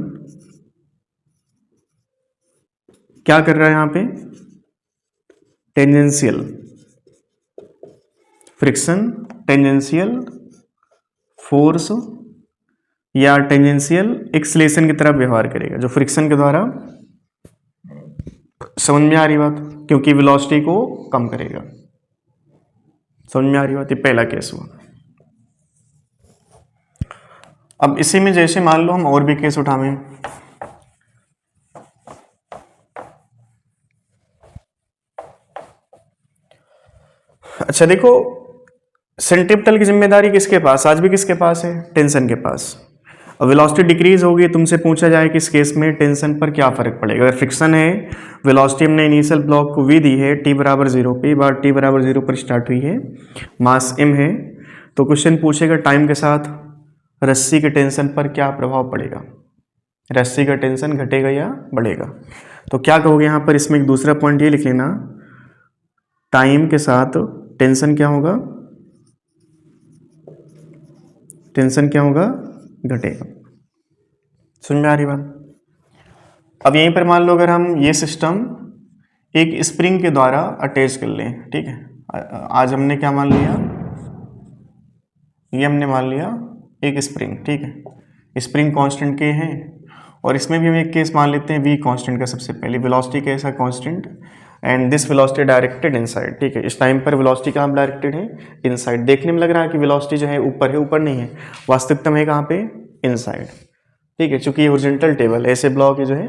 क्या कर रहा है यहाँ पे, टेंजेंशियल, फ्रिक्शन टेंजेंशियल फोर्स या टेंजेंशियल एक्सलेशन की तरह व्यवहार करेगा, जो फ्रिक्शन के द्वारा, समझ में आ रही बात, क्योंकि वेलोसिटी को कम करेगा। समझ में आ रही बात, ये पहला केस हुआ। अब इसी में जैसे मान लो हम और भी केस उठावें, अच्छा देखो, सेंट्रिपेटल की जिम्मेदारी किसके पास, आज भी किसके पास है, टेंशन के पास। अब वेलोसिटी डिक्रीज होगी, तुमसे पूछा जाए कि इस केस में टेंशन पर क्या फर्क पड़ेगा। अगर फ्रिक्शन है, वेलोसिटी हमने इनिशियल ब्लॉक को v दी है t बराबर 0 पे, बार t बराबर 0 पर स्टार्ट हुई है, मास m है, तो क्वेश्चन पूछेगा टाइम के साथ रस्सी के टेंशन पर क्या प्रभाव पड़ेगा, रस्सी का टेंशन घटेगा या बढ़ेगा। तो क्या कहोगे यहाँ पर, इसमें एक दूसरा पॉइंट ये लिख लेना, टाइम के साथ टेंशन क्या होगा, टेंशन क्या होगा, घटेगा। समझ में आ रही बात। अब यहीं पर मान लो अगर हम ये सिस्टम एक स्प्रिंग के द्वारा अटैच कर लें, ठीक है, आज हमने क्या मान लिया, ये हमने मान लिया एक स्प्रिंग, ठीक है, स्प्रिंग कांस्टेंट के हैं, और इसमें भी हम एक केस मान लेते हैं v कांस्टेंट का। सबसे पहले वेलोसिटी कैसा constant, and this velocity directed inside, ठीक है, इस टाइम पर वेलोसिटी कहाँ डायरेक्टेड है, इनसाइड। देखने में लग रहा है कि वेलोसिटी जो है ऊपर है, ऊपर नहीं है, वास्तविकता में है कहाँ पे, इनसाइड, ठीक है, चूंकि ये हॉरिजॉन्टल टेबल ऐसे ब्लॉक है जो है।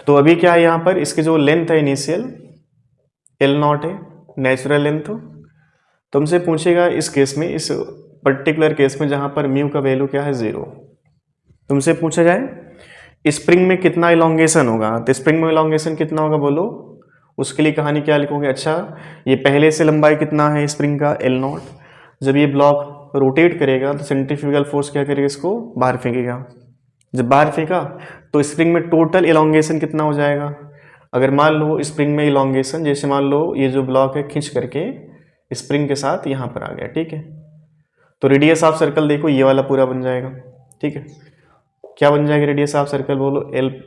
तो अभी क्या है यहाँ पर, इसके जो लेंथ है इनिशियल L0 है, नेचुरल लेंथ। तुमसे पूछेगा इस केस में, इस पर्टिकुलर केस में जहां पर म्यू का वैल्यू क्या है 0, तुमसे पूछा जाए स्प्रिंग में कितना इलॉन्गेशन होगा, तो स्प्रिंग में इलॉन्गेशन कितना होगा बोलो, उसके लिए कहानी क्या लिखोगे, अच्छा ये पहले से लंबाई कितना है स्प्रिंग का L0, जब ये ब्लॉक रोटेट करेगा तो सेंट्रीफ्यूगल फोर्स क्या करेगा, इसको बाहर फेंकेगा। जब बाहर फेंका तो स्प्रिंग में टोटल इलॉन्गेशन कितना हो जाएगा। अगर मान लो स्प्रिंग में इलॉन्गेशन, जैसे मान लो ये जो ब्लॉक है खींच करके स्प्रिंग के साथ यहाँ पर आ गया, ठीक है, तो रेडियस ऑफ सर्कल देखो ये वाला पूरा बन जाएगा, ठीक है, क्या बन जाएगा रेडियस ऑफ सर्कल बोलो,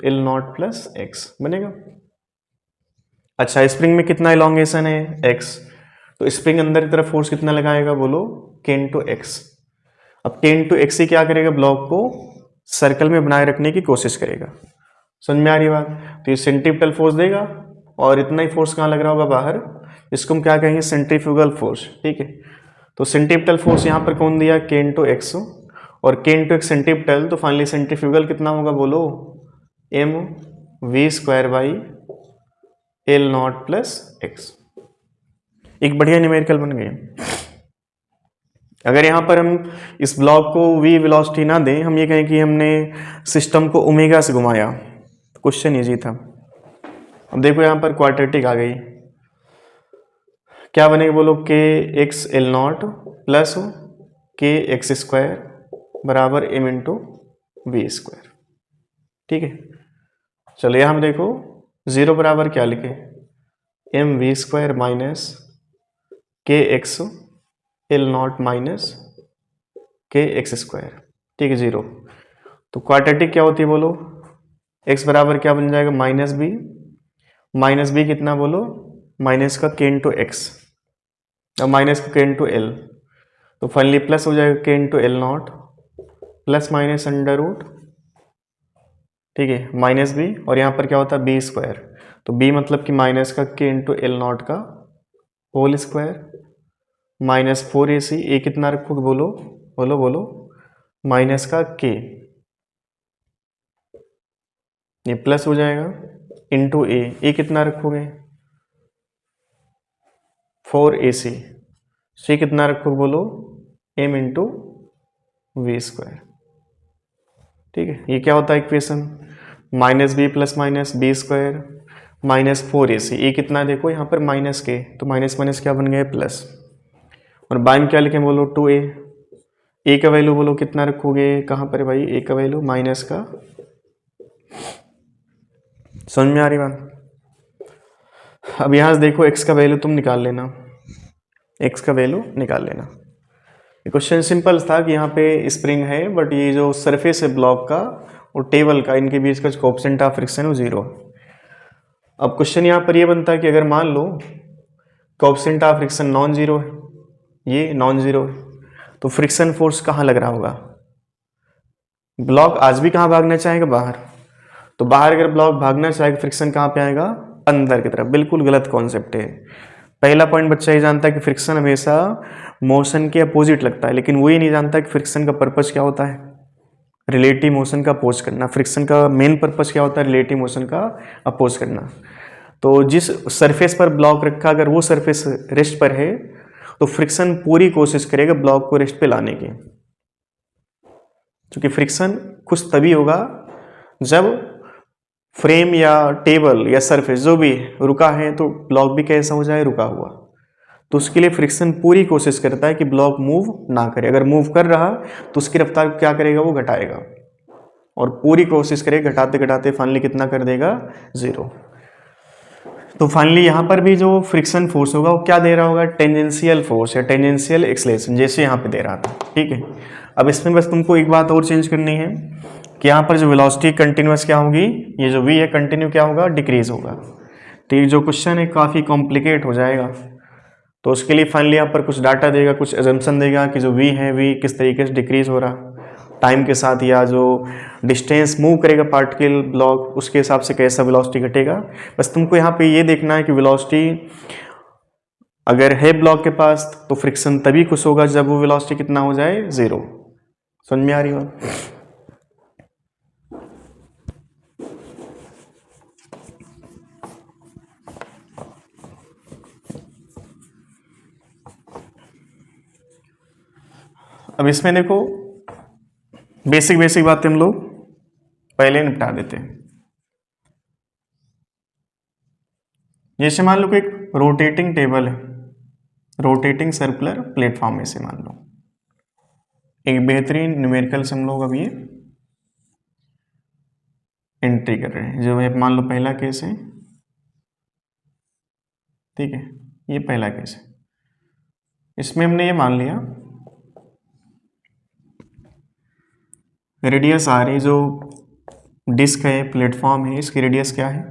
L0 प्लस एक्स बनेगा। अच्छा स्प्रिंग में कितना इलॉन्गेशन है x, तो स्प्रिंग अंदर की तरफ फोर्स कितना लगाएगा बोलो, k इंटू एक्स। अब k इंटू एक्स ही क्या करेगा, ब्लॉक को सर्कल में बनाए रखने की कोशिश करेगा। समझ में आ रही बात। तो ये सेंट्रीपिटल फोर्स देगा, और इतना ही फोर्स कहाँ लग रहा होगा, बाहर, इसको हम क्या कहेंगे, सेंट्रीफ्यूगल फोर्स, ठीक है। तो सेंट्रीपिटल फोर्स यहाँ पर कौन दिया, k इंटू एक्स, और k इंटू एक्स सेंट्रीपिटल, तो फाइनली सेंट्रीफ्यूगल कितना होगा बोलो, m v square by L0 plus x. एक बढ़िया न्यूमेरिकल बन गया। अगर यहाँ पर हम इस ब्लॉक को v वेलोसिटी ना दें, हम ये कहें कि हमने सिस्टम को ओमेगा से घुमाया, तो क्वेश्चन इजी था। अब देखो यहाँ पर क्वाड्रेटिक आ गई, क्या बनेगा बोलो, के एक्स L0 प्लस के एक्स स्क्वायर बराबर m इंटू वी स्क्वायर, ठीक है। चलो यहाँ हम देखो 0 बराबर क्या लिखे, एम वी स्क्वायर माइनस के एक्स L0 माइनस के एक्स स्क्वायर, ठीक है, 0। तो क्वाड्रेटिक क्या होती है बोलो, x बराबर क्या बन जाएगा, माइनस बी कितना बोलो, माइनस का के इंटू एक्स, अब माइनस का के इंटू एल, तो फाइनली प्लस हो जाएगा K into L0 plus minus under root, ठीक है, माइनस बी, और यहाँ पर क्या होता है बी स्क्वायर, तो बी मतलब कि माइनस का के इंटू L0 का whole square minus 4ac, A कितना रखोगे बोलो बोलो बोलो, माइनस का के, ये प्लस हो जाएगा इंटू ए कितना रखोगे 4ac, सी कितना रखोगे बोलो m इंटू वी स्क्वायर, ठीक है। ये क्या होता है equation, minus B plus minus B square -4AC। A कितना है देखो यहाँ पर माइनस के, तो माइनस माइनस क्या बन गया प्लस, और बाय में क्या लिखें बोलो 2A। ए का वैल्यू बोलो कितना रखोगे, कहाँ पर है भाई ए का वैल्यू माइनस का, समझ में आ रही बात। अब यहाँ से देखो एक्स का वैल्यू तुम निकाल लेना, एक्स का वैल्यू निकाल लेना। क्वेश्चन सिंपल था कि यहाँ पे स्प्रिंग है बट ये जो सरफेस है ब्लॉक का और टेबल का, इनके बीच का कोएफिशिएंट ऑफ फ्रिक्शन है वो 0। अब क्वेश्चन यहाँ पर ये बनता है कि अगर मान लो coefficient of friction non zero है, ये नॉन जीरो है, तो फ्रिक्शन फोर्स कहाँ लग रहा होगा, ब्लॉक आज भी कहाँ भागना चाहेगा बाहर, तो बाहर अगर ब्लॉक भागना चाहेगा फ्रिक्शन कहाँ पे आएगा, अंदर की तरफ। बिल्कुल गलत कॉन्सेप्ट है। पहला पॉइंट बच्चा ये जानता है कि फ्रिक्शन हमेशा मोशन के अपोजिट लगता है, लेकिन वो ये नहीं जानता कि फ्रिक्शन का पर्पस क्या होता है, रिलेटिव मोशन का अपोज करना। फ्रिक्शन का मेन पर्पस क्या होता है, रिलेटिव मोशन का अपोज करना। तो जिस सरफेस पर ब्लॉक रखा, अगर वो सरफेस रेस्ट पर है तो फ्रिक्शन पूरी कोशिश करेगा ब्लॉक को रेस्ट पे लाने की, क्योंकि फ्रिक्शन खुश तभी होगा जब फ्रेम या टेबल या सरफेस जो भी रुका है तो ब्लॉक भी कैसा हो जाए, रुका हुआ। तो उसके लिए फ्रिक्शन पूरी कोशिश करता है कि ब्लॉक मूव ना करे। अगर मूव कर रहा तो उसकी रफ्तार क्या करेगा, वो घटाएगा, और पूरी कोशिश करेगा घटाते घटाते फाइनली कितना कर देगा, 0। तो फाइनली यहाँ पर भी जो फ्रिक्शन फोर्स होगा वो क्या दे रहा होगा, टेंजेंशियल फोर्स या टेंजेंशियल एक्सेलरेशन, जैसे यहाँ पे दे रहा था। ठीक है, अब इसमें बस तुमको एक बात और चेंज करनी है कि यहाँ पर जो वेलोसिटी कंटिन्यूअस क्या होगी, ये जो v है कंटिन्यू क्या होगा, डिक्रीज होगा। तो ये जो क्वेश्चन है काफ़ी कॉम्प्लिकेट हो जाएगा। तो उसके लिए फाइनली यहाँ पर कुछ डाटा देगा, कुछ एजम्पशन देगा कि जो v है v किस तरीके से डिक्रीज हो रहा टाइम के साथ, या जो डिस्टेंस मूव करेगा पार्टिकल ब्लॉक उसके हिसाब से कैसा वेलोसिटी घटेगा। बस तुमको यहाँ पे ये देखना है कि वेलोसिटी अगर है ब्लॉक के पास तो फ्रिक्शन तभी कुछ होगा जब वो वेलोसिटी कितना हो जाए, 0। समझ में आ रही बात। अब इसमें देखो बेसिक बेसिक बातें हम लोग पहले निपटा देते हैं। जैसे मान लो कि एक रोटेटिंग टेबल है, रोटेटिंग सर्कुलर प्लेटफॉर्म, ऐसे मान लो एक बेहतरीन न्यूमेरिकल से हम लोग अब ये एंट्री कर रहे हैं। जो है मान लो पहला केस है, ठीक है, ये पहला केस है। इसमें हमने ये मान लिया रेडियस आर है, जो डिस्क है प्लेटफॉर्म है इसकी रेडियस क्या है,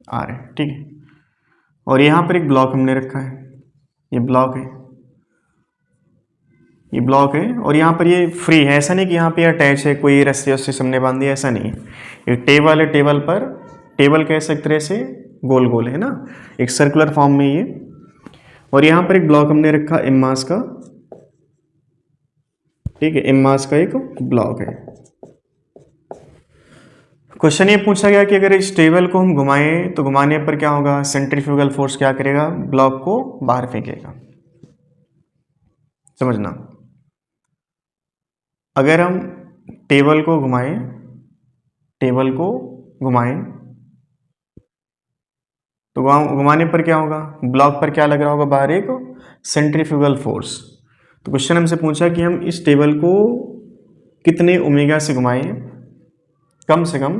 आर है। ठीक है, और यहाँ पर एक ब्लॉक हमने रखा है, ये ब्लॉक है, ये ब्लॉक है, और यहाँ पर ये फ्री है। ऐसा नहीं कि यहाँ पे अटैच है कोई रस्सी वस्सी हमने बांध दिया, ऐसा नहीं है। एक टेबल है, टेबल पर टेबल कैसे एक तरह से गोल गोल है ना, एक सर्कुलर फॉर्म में ये, और यहाँ पर एक ब्लॉक हमने रखा एम मास का। ठीक है, एम मास का एक ब्लॉक है। क्वेश्चन ये पूछा गया कि अगर इस टेबल को हम घुमाएं तो घुमाने पर क्या होगा, सेंट्रीफ्यूगल फोर्स क्या करेगा, ब्लॉक को बाहर फेंकेगा। समझना, अगर हम टेबल को घुमाएं, टेबल को घुमाएं तो घुमाने पर क्या होगा, ब्लॉक पर क्या लग रहा होगा, बाहर एक सेंट्रीफ्यूगल फोर्स। तो क्वेश्चन हमसे पूछा कि हम इस टेबल को कितने ओमेगा से घुमाएं, कम से कम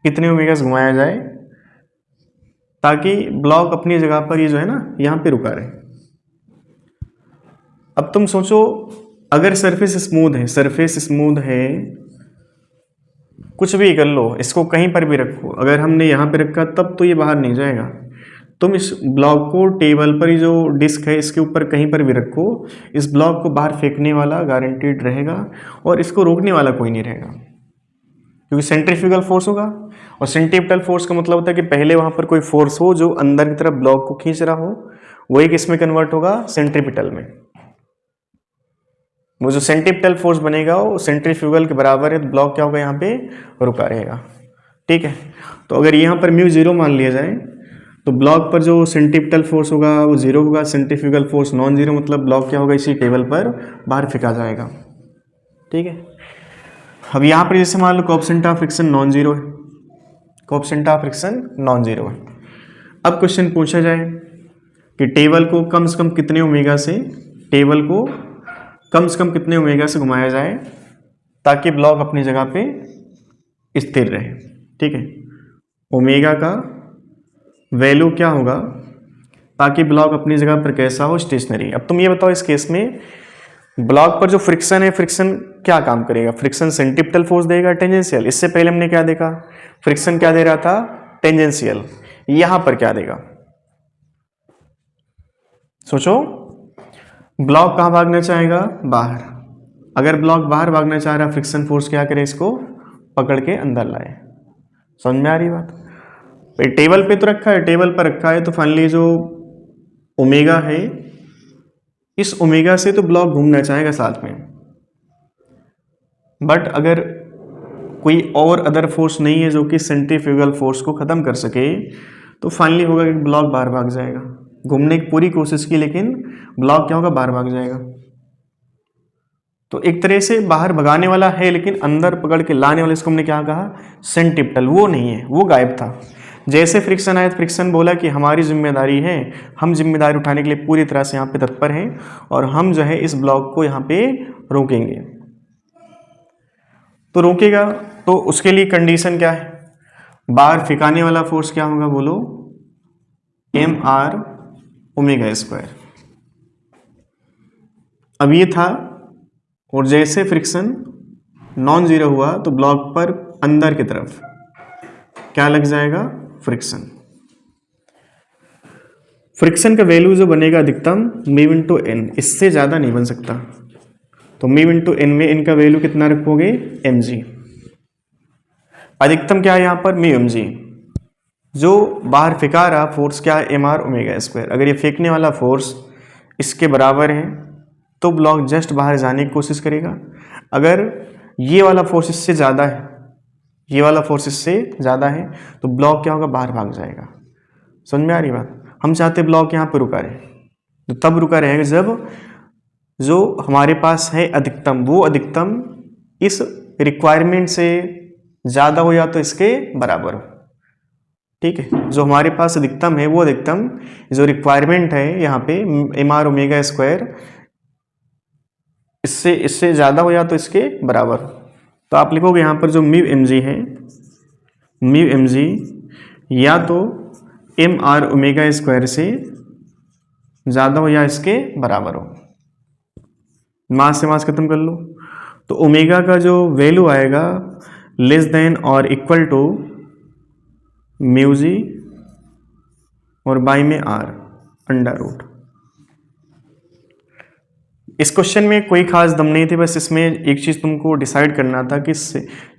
कितने ओमेगा से घुमाया जाए ताकि ब्लॉक अपनी जगह पर ये जो है ना यहाँ पे रुका रहे। अब तुम सोचो अगर सरफेस स्मूथ है, सरफेस स्मूथ है, कुछ भी कर लो, इसको कहीं पर भी रखो, अगर हमने यहाँ पे रखा तब तो ये बाहर नहीं जाएगा। तुम इस ब्लॉक को टेबल पर ही जो डिस्क है इसके ऊपर कहीं पर भी रखो, इस ब्लॉक को बाहर फेंकने वाला गारंटीड रहेगा और इसको रोकने वाला कोई नहीं रहेगा, क्योंकि सेंट्रीफ्यूगल फोर्स होगा। और सेंट्रीपिटल फोर्स का मतलब होता है कि पहले वहां पर कोई फोर्स हो जो अंदर की तरफ ब्लॉक को खींच रहा हो, वही किसमें कन्वर्ट होगा, सेंट्रीपिटल में। वो जो सेंट्रीपिटल फोर्स बनेगा वो सेंट्रीफ्यूगल के बराबर है, तो ब्लॉक क्या होगा, यहाँ पे रुका रहेगा। ठीक है, तो अगर यहाँ पर म्यू 0 मान लिया जाए तो ब्लॉक पर जो सेंट्रीपिटल फोर्स होगा वो 0 होगा, सेंट्रीफ्यूगल फोर्स नॉन जीरो, मतलब ब्लॉक क्या होगा, इसी टेबल पर बाहर फेंका जाएगा। ठीक है, अब यहाँ पर जैसे मान लो coefficient of friction non zero है, coefficient of friction non zero है। अब क्वेश्चन पूछा जाए कि टेबल को कम से कम कितने ओमेगा से घुमाया जाए ताकि ब्लॉक अपनी जगह पे स्थिर रहे। ठीक है, ओमेगा का वैल्यू क्या होगा ताकि ब्लॉक अपनी जगह पर कैसा हो, स्टेशनरी। अब तुम ये बताओ इस केस में ब्लॉक पर जो फ्रिक्शन है, फ्रिक्शन क्या काम करेगा? फ्रिक्शन सेंट्रिपिटल फोर्स देगा, टेंजेंशियल। इससे पहले हमने क्या देखा, फ्रिक्शन क्या दे रहा था, टेंजेंशियल। यहां पर क्या देगा, सोचो। ब्लॉक कहां भागना चाहेगा, बाहर। अगर ब्लॉक बाहर भागना चाह रहा, फ्रिक्शन फोर्स क्या करे, इसको पकड़ के अंदर लाए। समझ में आ रही बात? टेबल पे तो रखा है, टेबल पर रखा है, तो फाइनली जो ओमेगा है, इस ओमेगा से तो ब्लॉक घूमना चाहेगा साथ में। बट अगर कोई और अदर फोर्स नहीं है जो कि सेंट्रीफ्यूगल फोर्स को खत्म कर सके, तो फाइनली होगा कि ब्लॉक बाहर भाग जाएगा। घूमने की पूरी कोशिश की लेकिन ब्लॉक क्या होगा, बाहर भाग जाएगा। तो एक तरह से बाहर भगाने वाला है लेकिन अंदर पकड़ के लाने वाला, इसको हमने क्या कहा, सेंट्रिपिटल। वो नहीं है, वो गायब था। जैसे फ्रिक्शन आया, फ्रिक्शन बोला कि हमारी जिम्मेदारी है, हम जिम्मेदारी उठाने के लिए पूरी तरह से यहाँ पे तत्पर हैं और हम जो है इस ब्लॉक को यहाँ पे रोकेंगे। तो रोकेगा तो उसके लिए कंडीशन क्या है, बाहर फेंकाने वाला फोर्स क्या होगा, बोलो, mr ओमेगा स्क्वायर। अब ये था, और जैसे फ्रिक्शन नॉन जीरो हुआ तो ब्लॉक पर अंदर की तरफ क्या लग जाएगा, फ्रिक्शन। फ्रिक्शन का वैल्यू जो बनेगा अधिकतम म्यू इंटू एन, इससे ज्यादा नहीं बन सकता। तो म्यू इंटू एन में इनका वैल्यू कितना रखोगे, mg। अधिकतम क्या है यहाँ पर, म्यू mg। जो बाहर फेंका रहा फोर्स क्या है, mr ओमेगा स्क्वायर। अगर ये फेंकने वाला फोर्स इसके बराबर है तो ब्लॉक जस्ट बाहर जाने की कोशिश करेगा। अगर ये वाला फोर्स इससे ज्यादा है, ये वाला फोर्स इससे ज्यादा है, तो ब्लॉक क्या होगा, बाहर भाग जाएगा। समझ में आ रही बात? हम चाहते ब्लॉक यहाँ पे रुका रहे, तो तब रुका रहेगा जब जो हमारे पास है अधिकतम, वो अधिकतम इस रिक्वायरमेंट से ज्यादा हो या तो इसके बराबर हो। ठीक है, जो हमारे पास अधिकतम है वो अधिकतम जो रिक्वायरमेंट है यहाँ पे mr ओमेगा स्क्वायर, इससे ज्यादा हो या तो इसके बराबर। तो आप लिखोगे यहाँ पर जो म्यू mg है, म्यू mg या तो mr ओमेगा स्क्वायर से ज्यादा हो या इसके बराबर हो। मास से मास खत्म कर लो, तो ओमेगा का जो वैल्यू आएगा लेस देन और इक्वल टू म्यू जी और बाई में r अंडर रूट। इस क्वेश्चन में कोई खास दम नहीं थी, बस इसमें एक चीज तुमको डिसाइड करना था कि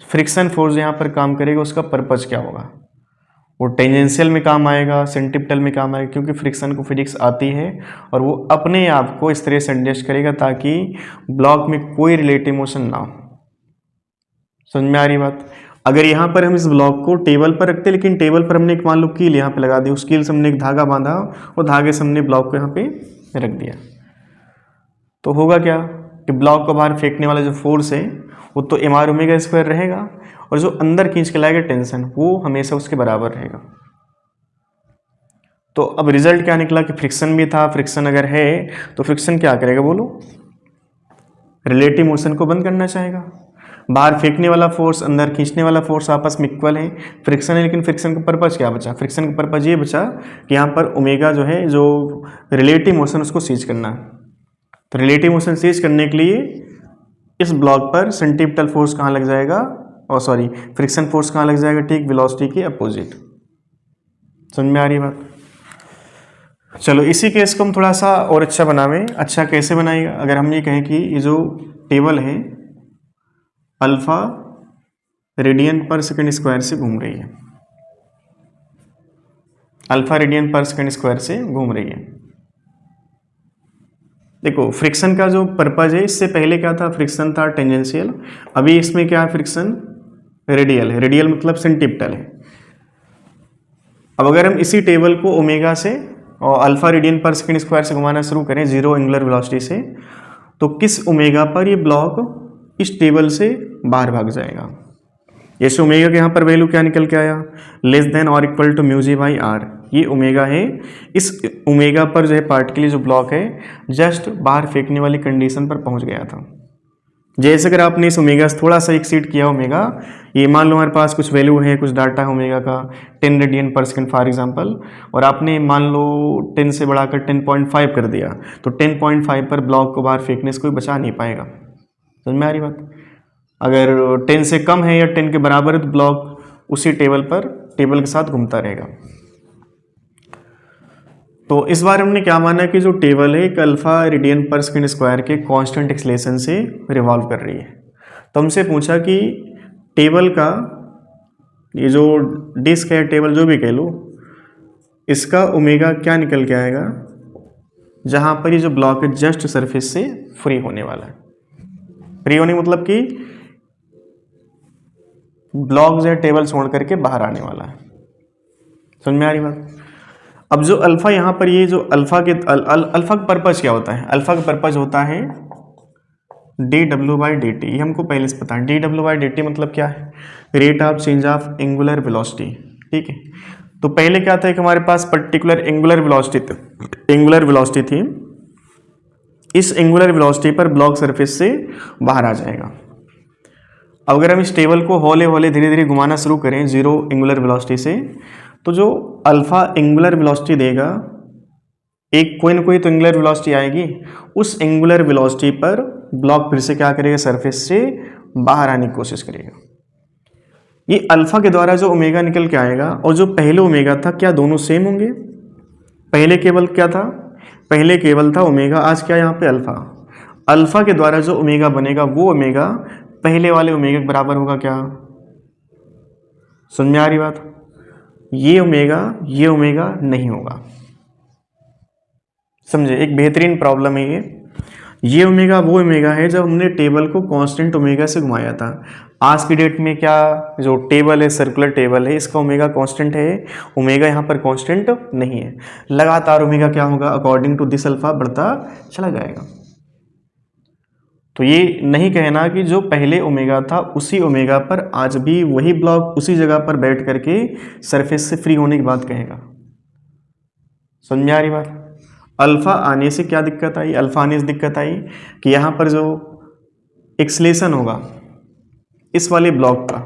फ्रिक्शन फोर्स यहाँ पर काम करेगा, उसका पर्पज क्या होगा। वो टेंजेंशियल में काम आएगा, सेंट्रिपिटल में काम आएगा, क्योंकि फ्रिक्शन को फिजिक्स आती है और वो अपने आप को इस तरह से एडजस्ट करेगा ताकि ब्लॉक में कोई रिलेटिव मोशन ना हो। समझ में आ रही बात? अगर यहाँ पर हम इस ब्लॉक को टेबल पर रखते, लेकिन टेबल पर हमने एक मान लो कील यहाँ पे लगा दी, उस कील से हमने एक धागा बांधा और धागे से हमने ब्लॉक को यहाँ पे रख दिया, तो होगा क्या कि ब्लॉक को बाहर फेंकने वाला जो फोर्स है वो तो mr ओमेगा स्क्वायर रहेगा, और जो अंदर खींच के लाएगा टेंशन, वो हमेशा उसके बराबर रहेगा। तो अब रिजल्ट क्या निकला कि फ्रिक्शन भी था। फ्रिक्शन अगर है तो फ्रिक्शन क्या करेगा, बोलो, रिलेटिव मोशन को बंद करना चाहेगा। बाहर फेंकने वाला फोर्स, अंदर खींचने वाला फोर्स आपस में इक्वल है, फ्रिक्शन है, लेकिन फ्रिक्शन का पर्पज क्या बचा, फ्रिक्शन का पर्पज ये बचा कि यहाँ पर ओमेगा जो है, जो रिलेटिव मोशन उसको सीज करना है। तो रिलेटिव मोशन सीज करने के लिए इस ब्लॉक पर सेंट्रिपिटल फोर्स कहाँ लग जाएगा, और सॉरी फ्रिक्शन फोर्स कहाँ लग जाएगा, ठीक वेलोसिटी के अपोजिट। समझ में आ रही बात? चलो इसी केस को हम थोड़ा सा और अच्छा बनावें। अच्छा कैसे बनाएगा, अगर हम ये कहें कि ये जो टेबल है अल्फा रेडियन पर सेकंड स्क्वायर से घूम रही है, अल्फा रेडियन पर सेकंड स्क्वायर से घूम रही है। देखो फ्रिक्शन का जो पर्पज है, इससे पहले क्या था, फ्रिक्शन था टेंजेंशियल, अभी इसमें क्या है, फ्रिक्शन रेडियल है। रेडियल मतलब सेंट्रिपिटल है। अब अगर हम इसी टेबल को ओमेगा से और अल्फा रेडियन पर सेकंड स्क्वायर से घुमाना शुरू करें जीरो एंगुलर वेलोसिटी से, तो किस ओमेगा पर ये ब्लॉक इस टेबल से बाहर भाग जाएगा, जैसे ओमेगा के यहाँ पर वैल्यू क्या निकल के आया, लेस देन और equal to mu G by R, ये ओमेगा है। इस ओमेगा पर जो है पार्टिकल जो ब्लॉक है जस्ट बाहर फेंकने वाली कंडीशन पर पहुंच गया था। जैसे अगर आपने इस ओमेगा से थोड़ा सा एक्सीड किया ओमेगा, ये मान लो हमारे पास कुछ वैल्यू है, कुछ डाटा है ओमेगा का 10 रेडियन पर सेकंड फॉर एग्जांपल, और आपने मान लो 10 से बढ़ाकर 10.5 कर दिया, तो 10.5 पर ब्लॉक को बाहर फेंकने से कोई बचा नहीं पाएगा। समझ में आ रही बात? अगर 10 से कम है या 10 के बराबर है तो ब्लॉक उसी टेबल के साथ घूमता रहेगा। तो इस बार हमने क्या माना कि जो टेबल है एक अल्फा रेडियन पर सेकंड स्क्वायर के कांस्टेंट एक्सेलेरेशन से रिवॉल्व कर रही है। तो हमसे पूछा कि टेबल का ये जो डिस्क है, टेबल जो भी कह लो, इसका ओमेगा क्या निकल के आएगा जहां पर ये जो ब्लॉक है जस्ट सरफेस से फ्री होने वाला है। फ्री होने मतलब कि ब्लॉक जो है टेबल छोड़ करके बाहर आने वाला है। समझ में आ रही बात? अब जो अल्फा यहाँ पर, ये जो अल्फा के अल्फा का पर्पज क्या होता है? अल्फा का पर्पज होता है dw/dt, ये हमको पहले से पता है। dw/dt मतलब क्या है? Rate of change of angular velocity. ठीक है, तो पहले क्या था कि हमारे पास पर्टिकुलर एंगुलर वेलोसिटी थी। इस एंगुलर वेलोसिटी पर ब्लॉक सरफेस से बाहर आ जाएगा। अब अगर हम इस टेबल को हौले हौले धीरे धीरे घुमाना शुरू करें जीरो एंगुलर वेलोसिटी से, तो जो अल्फा एंगुलर वेलोसिटी देगा, एक कोई ना कोई तो एंगुलर वेलोसिटी आएगी, उस एंगुलर वेलोसिटी पर ब्लॉक फिर से क्या करेगा, सरफेस से बाहर आने की कोशिश करेगा। ये अल्फा के द्वारा जो ओमेगा निकल के आएगा और जो पहले ओमेगा था, क्या दोनों सेम होंगे? पहले केवल क्या था? पहले केवल था ओमेगा, आज क्या यहाँ पे अल्फा। अल्फा के द्वारा जो ओमेगा बनेगा वो ओमेगा पहले वाले ओमेगा के बराबर होगा क्या? समझ में आ रही बात? ये ओमेगा नहीं होगा। समझे? एक बेहतरीन प्रॉब्लम है ये ओमेगा वो ओमेगा है जब हमने टेबल को कांस्टेंट ओमेगा से घुमाया था। आज की डेट में क्या, जो टेबल है सर्कुलर टेबल है, इसका ओमेगा कांस्टेंट है, ओमेगा यहाँ पर कांस्टेंट नहीं है। लगातार ओमेगा क्या होगा, अकॉर्डिंग टू दिस अल्फा बढ़ता चला जाएगा। तो ये नहीं कहना कि जो पहले ओमेगा था उसी ओमेगा पर आज भी वही ब्लॉक उसी जगह पर बैठ करके सरफेस से फ्री होने की बात कहेगा। समझ में आ रही बात? अल्फा आने से क्या दिक्कत आई? अल्फा आने से दिक्कत आई कि यहाँ पर जो एक्सलेशन होगा इस वाले ब्लॉक का,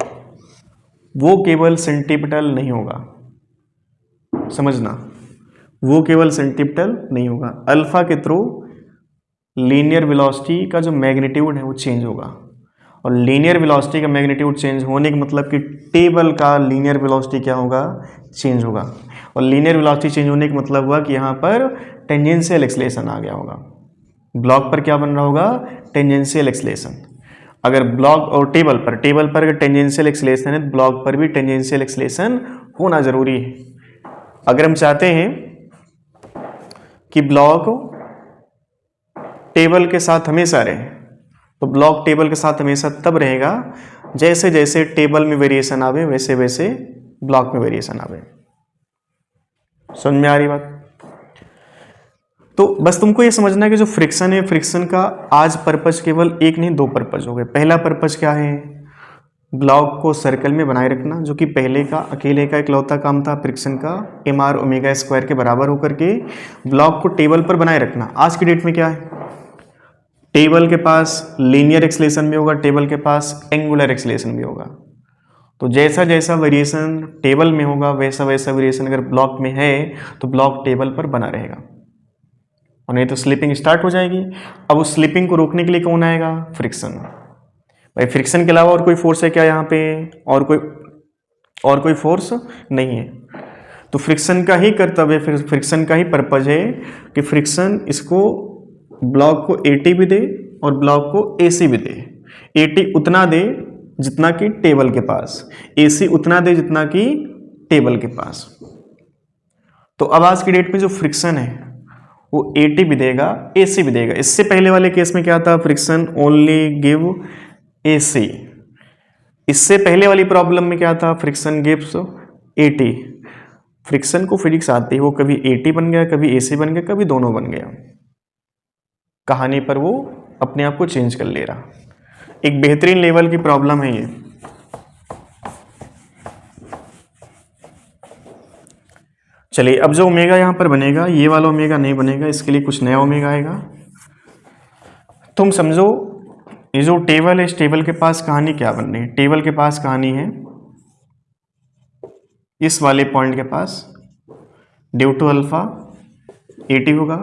वो केवल सेंटीपिटल नहीं होगा। समझना, वो केवल सेंटीपिटल नहीं होगा। अल्फा के थ्रू लीनियर वेलोसिटी का जो मैग्नीट्यूड है वो चेंज होगा, और लीनियर वेलोसिटी का मैग्नीट्यूड चेंज होने का मतलब कि टेबल का लीनियर वेलोसिटी क्या होगा, चेंज होगा। और लीनियर वेलोसिटी चेंज होने का मतलब हुआ कि यहाँ पर टेंजेंशियल एक्सलेशन आ गया होगा। ब्लॉक पर क्या बन रहा होगा, टेंजेंशियल एक्सलेशन। अगर ब्लॉक और टेबल पर अगर टेंजेंशियल एक्सलेशन है तो ब्लॉक पर भी टेंजेंशियल एक्सलेशन होना जरूरी है। अगर हम चाहते हैं कि ब्लॉक टेबल के साथ हमेशा रहे, तो ब्लॉक टेबल के साथ हमेशा तब रहेगा जैसे जैसे टेबल में वेरिएशन आवे वैसे वैसे ब्लॉक में वेरिएशन आवे। समझ में आ रही बात? तो बस तुमको ये समझना है कि जो फ्रिक्शन है, फ्रिक्शन का आज पर्पज केवल एक नहीं दो पर्पज हो गए। पहला पर्पज क्या है, ब्लॉक को सर्कल में बनाए रखना, जो कि पहले का अकेले का इकलौता काम था फ्रिक्शन का, mr ओमेगा स्क्वायर के बराबर होकर के ब्लॉक को टेबल पर बनाए रखना। आज की डेट में क्या है, टेबल के पास लीनियर एक्सलेशन भी होगा, टेबल के पास एंगुलर एक्सलेशन भी होगा। तो जैसा जैसा वेरिएशन टेबल में होगा वैसा वैसा वेरिएशन अगर ब्लॉक में है तो ब्लॉक टेबल पर बना रहेगा, और नहीं तो स्लिपिंग स्टार्ट हो जाएगी। अब उस स्लिपिंग को रोकने के लिए कौन आएगा, फ्रिक्शन। भाई फ्रिक्शन के अलावा और कोई फोर्स है क्या यहाँ पे, और कोई फोर्स नहीं है। तो फ्रिक्शन का ही कर्तव्य, फ्रिक्शन का ही पर्पज है कि फ्रिक्शन इसको ब्लॉक को एटी भी दे और ब्लॉक को एसी भी दे। एटी उतना दे जितना कि टेबल के पास, एसी उतना दे जितना कि टेबल के पास। तो अब आज की डेट में जो फ्रिक्शन है वो एटी भी देगा एसी भी देगा। इससे पहले वाले केस में क्या था, फ्रिक्शन ओनली गिव एसी। इससे पहले वाली प्रॉब्लम में क्या था, फ्रिक्शन गिव्स एटी। फ्रिक्शन को फिजिक्स आती है, वो कभी एटी बन गया, कभी एसी बन गया, कभी दोनों बन गया। कहानी पर वो अपने आप को चेंज कर ले रहा। एक बेहतरीन लेवल की प्रॉब्लम है ये। चलिए अब जो ओमेगा यहाँ पर बनेगा ये वाला ओमेगा नहीं बनेगा, इसके लिए कुछ नया ओमेगा आएगा। तुम समझो ये जो टेबल है इस टेबल के पास कहानी क्या बन रही है, टेबल के पास कहानी है इस वाले पॉइंट के पास ड्यू टू अल्फा 80 होगा,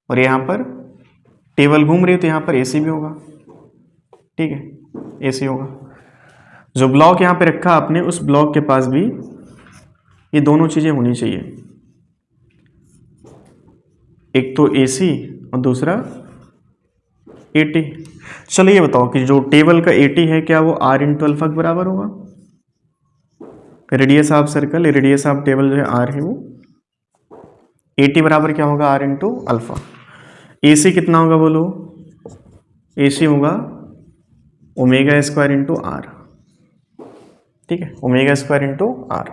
और यहाँ पर टेबल घूम रही है तो यहाँ पर AC भी होगा, ठीक है AC होगा। जो ब्लॉक यहाँ पे रखा आपने उस ब्लॉक के पास भी ये दोनों चीज़ें होनी चाहिए, एक तो AC और दूसरा AT। चलो ये बताओ कि जो टेबल का AT है क्या वो R इंटू अल्फा के बराबर होगा? Radius of circle, radius of table जो है R है, वो AT बराबर क्या होगा? R into alpha. AC कितना होगा बोलो? AC होगा ओमेगा स्क्वायर इंटू R, ठीक है ओमेगा स्क्वायर इंटू R।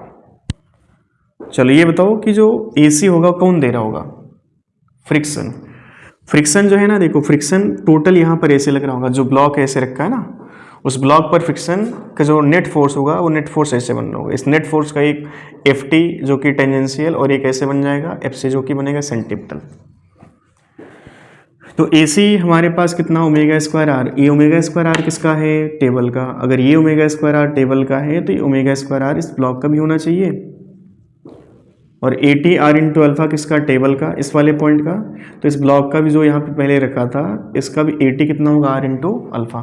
चलो ये बताओ कि जो AC होगा कौन दे रहा होगा? फ्रिक्शन। फ्रिक्शन जो है ना, देखो फ्रिक्शन टोटल यहाँ पर ऐसे लग रहा होगा, जो ब्लॉक ऐसे रखा है ना उस ब्लॉक पर फ्रिक्शन का जो नेट फोर्स होगा वो नेट फोर्स ऐसे बन रहा होगा। इस नेट फोर्स का एक Ft जो कि टेंजेंशियल और एक ऐसे बन जाएगा Fc जो कि बनेगा सेंटीपिटल। तो AC हमारे पास कितना ओमेगा स्क्वायर आर, ये ओमेगा स्क्वायर आर किसका है? टेबल का। अगर ये ओमेगा स्क्वायर आर टेबल का है तो ये ओमेगा स्क्वायर आर इस ब्लॉक का भी होना चाहिए, और AT R इंटू अल्फा किसका? टेबल का, इस वाले पॉइंट का। तो इस ब्लॉक का भी जो यहाँ पे पहले रखा था इसका भी AT कितना होगा? R into alpha.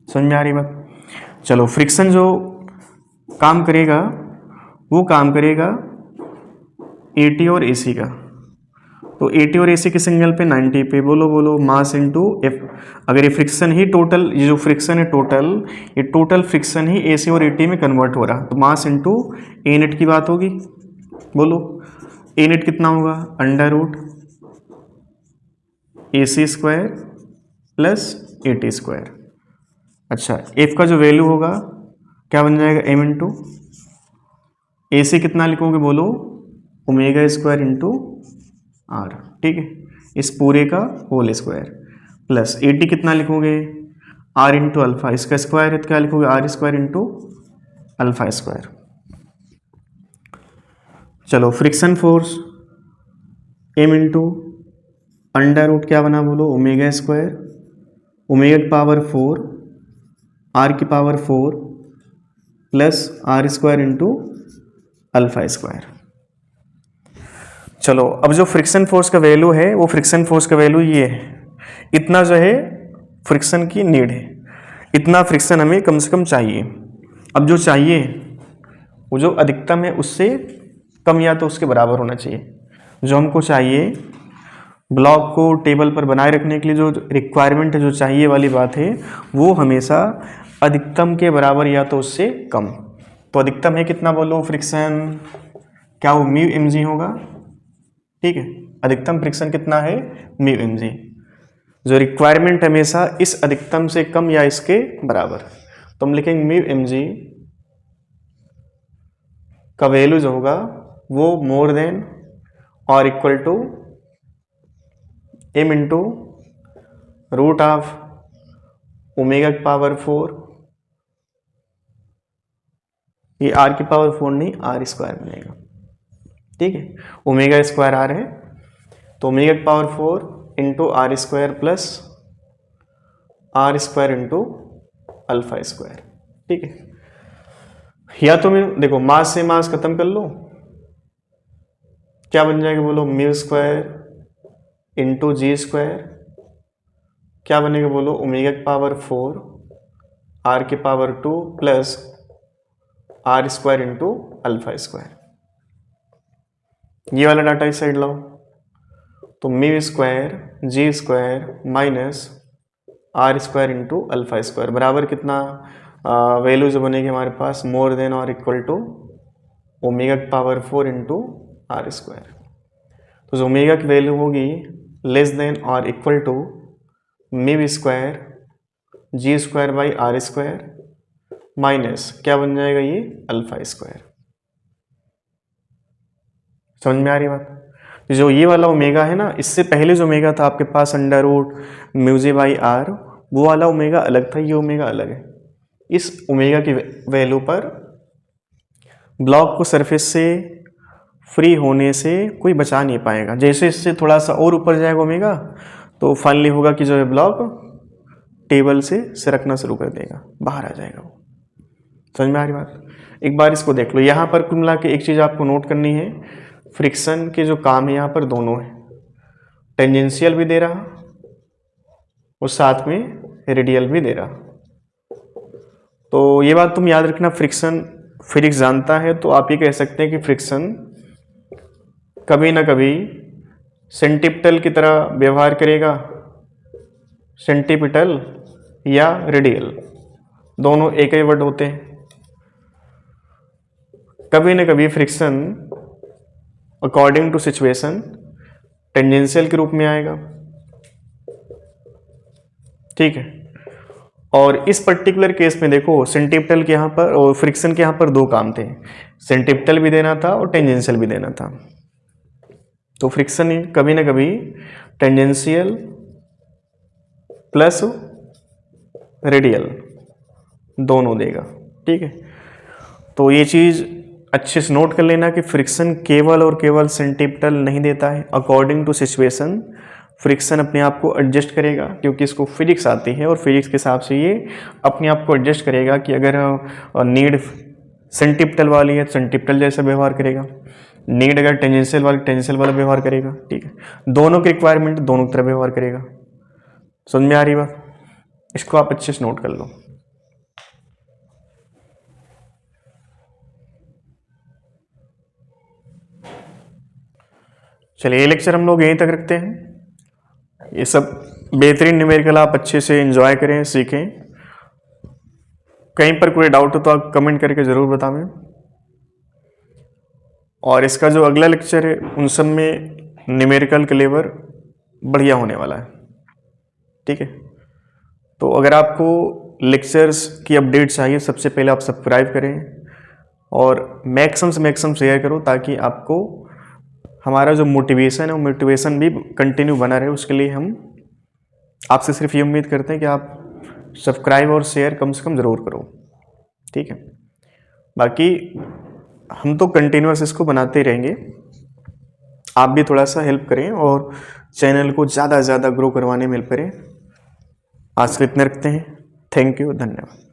समझ में आ रही बात? चलो फ्रिक्शन जो काम करेगा वो काम करेगा AT और AC का। तो AT और AC किस एंगल पे? 90 पे। बोलो बोलो मास इंटू F। अगर ये फ्रिक्शन ही टोटल, ये जो फ्रिक्शन है टोटल, ये टोटल फ्रिक्शन ही AC और AT में कन्वर्ट हो रहा, तो मास इंटू A नेट की बात होगी। बोलो A नेट कितना होगा? Under root AC square plus AT square. अच्छा F का जो वैल्यू होगा क्या बन जाएगा? M इंटू AC कितना लिखोगे बोलो? ओमेगा स्क्वायर इंटू R, ठीक है इस पूरे का होल स्क्वायर, प्लस AT कितना लिखोगे? R इंटू अल्फा, इसका स्क्वायर है तो क्या लिखोगे? R square into alpha square. चलो friction force M into under root क्या बना बोलो? ओमेगा स्क्वायर, ओमेगा की पावर 4 R की power 4 plus R square into alpha square. चलो अब जो फ्रिक्शन फोर्स का वैल्यू है वो फ्रिक्शन फोर्स का वैल्यू ये है, इतना जो है फ्रिक्शन की नीड है, इतना फ्रिक्शन हमें कम से कम चाहिए। अब जो चाहिए वो जो अधिकतम है उससे कम या तो उसके बराबर होना चाहिए। जो हमको चाहिए ब्लॉक को टेबल पर बनाए रखने के लिए जो रिक्वायरमेंट है, जो चाहिए वाली बात है, वो हमेशा अधिकतम के बराबर या तो उससे कम। तो अधिकतम है कितना बोलो? फ्रिक्शन क्या वो म्यू mg होगा, ठीक है अधिकतम फ्रिक्शन कितना है? Mu mg। जो रिक्वायरमेंट हमेशा इस अधिकतम से कम या इसके बराबर, तो हम लिखेंगे म्यू mg का वैल्यू जो होगा वो मोर देन और equal to m into root of omega की पावर 4, ये R की पावर 4 नहीं R स्क्वायर बनेगा, ठीक है ओमेगा स्क्वायर R है तो ओमेगा की power 4 into R square plus R square into alpha square, ठीक है। या तो मैं देखो मास से मास खत्म कर लो, क्या बन जाएगा बोलो? Mu square into G square, क्या बनेगा बोलो? ओमेगा की पावर 4 R की power 2 plus R square into alpha square. ये वाला डाटा इस साइड लाओ, तो mu square G square minus R square into alpha square बराबर कितना? वैल्यू जो बनेगी हमारे पास मोर देन और इक्वल टू ओमेगा की पावर 4 इंटू R स्क्वायर। तो जो ओमेगा की वैल्यू होगी लेस देन और equal to mu square G square by R square minus क्या बन जाएगा? ये अल्फा स्क्वायर। समझ में आ रही बात? जो ये वाला ओमेगा है ना, इससे पहले जो ओमेगा था आपके पास अंडर रूट म्यूजी बाई आर, वो वाला ओमेगा अलग था, ये ओमेगा अलग है। इस ओमेगा की वैल्यू पर ब्लॉक को सरफेस से फ्री होने से कोई बचा नहीं पाएगा। जैसे इससे थोड़ा सा और ऊपर जाएगा ओमेगा तो फाइनली होगा कि जो है ब्लॉक टेबल से सरकना शुरू कर देगा, बाहर आ जाएगा वो। समझ में आ रही बात? एक बार इसको देख लो। यहाँ पर कुल मिला के एक चीज़ आपको नोट करनी है, फ्रिक्शन के जो काम है यहाँ पर दोनों है, टेंजेंशियल भी दे रहा और साथ में रेडियल भी दे रहा। तो ये बात तुम याद रखना, फ्रिक्शन फिजिक्स जानता है तो आप ये कह सकते हैं कि फ्रिक्शन कभी ना कभी सेंटिपिटल की तरह व्यवहार करेगा, सेंटिपिटल या रेडियल, दोनों एक ही वर्ड होते हैं। कभी ना कभी friction according to situation tangential के रूप में आएगा, ठीक है। और इस पर्टिकुलर केस में देखो सेंटिपिटल के यहाँ पर और फ्रिक्शन के यहाँ पर दो काम थे, सेंटिपिटल भी देना था और टेंजेंशियल भी देना था। तो फ्रिक्शन कभी ना कभी टेंजेंशियल प्लस रेडियल दोनों देगा, ठीक है। तो ये चीज़ अच्छे से नोट कर लेना कि फ्रिक्शन केवल और केवल सेंटिपिटल नहीं देता है, अकॉर्डिंग टू सिचुएशन फ्रिक्शन अपने आप को एडजस्ट करेगा, क्योंकि इसको फिजिक्स आती है और फिजिक्स के हिसाब से ये अपने आप को एडजस्ट करेगा कि अगर नीड सेंटिपिटल वाली है सेंटिपिटल जैसा व्यवहार करेगा, नीड अगर टेंजेंशियल वाली टेंजेंशियल वाला व्यवहार करेगा, ठीक है। दोनों की रिक्वायरमेंट दोनों तरह व्यवहार करेगा। समझ में आ रही बात? इसको आप अच्छे से नोट कर लो। चलिए ये लेक्चर हम लोग यहीं तक रखते हैं। ये सब बेहतरीन न्यूमेरिकल आप अच्छे से एंजॉय करें, सीखें। कहीं पर कोई डाउट हो तो आप कमेंट करके ज़रूर बतावें। और इसका जो अगला लेक्चर है उन सब में न्यूमेरिकल क्लेवर बढ़िया होने वाला है, ठीक है। तो अगर आपको लेक्चर्स की अपडेट चाहिए सबसे पहले आप सब्सक्राइब करें और मैक्सिमम से मैक्सिमम शेयर करो, ताकि आपको हमारा जो मोटिवेशन है वो मोटिवेशन भी कंटिन्यू बना रहे। उसके लिए हम आपसे सिर्फ ये उम्मीद करते हैं कि आप सब्सक्राइब और शेयर कम से कम ज़रूर करो, ठीक है। बाकी हम तो कंटिन्यूअस इसको बनाते रहेंगे, आप भी थोड़ा सा हेल्प करें और चैनल को ज़्यादा से ज़्यादा ग्रो करवाने में हेल्प करें। आज के इतने रखते हैं। थैंक यू, धन्यवाद।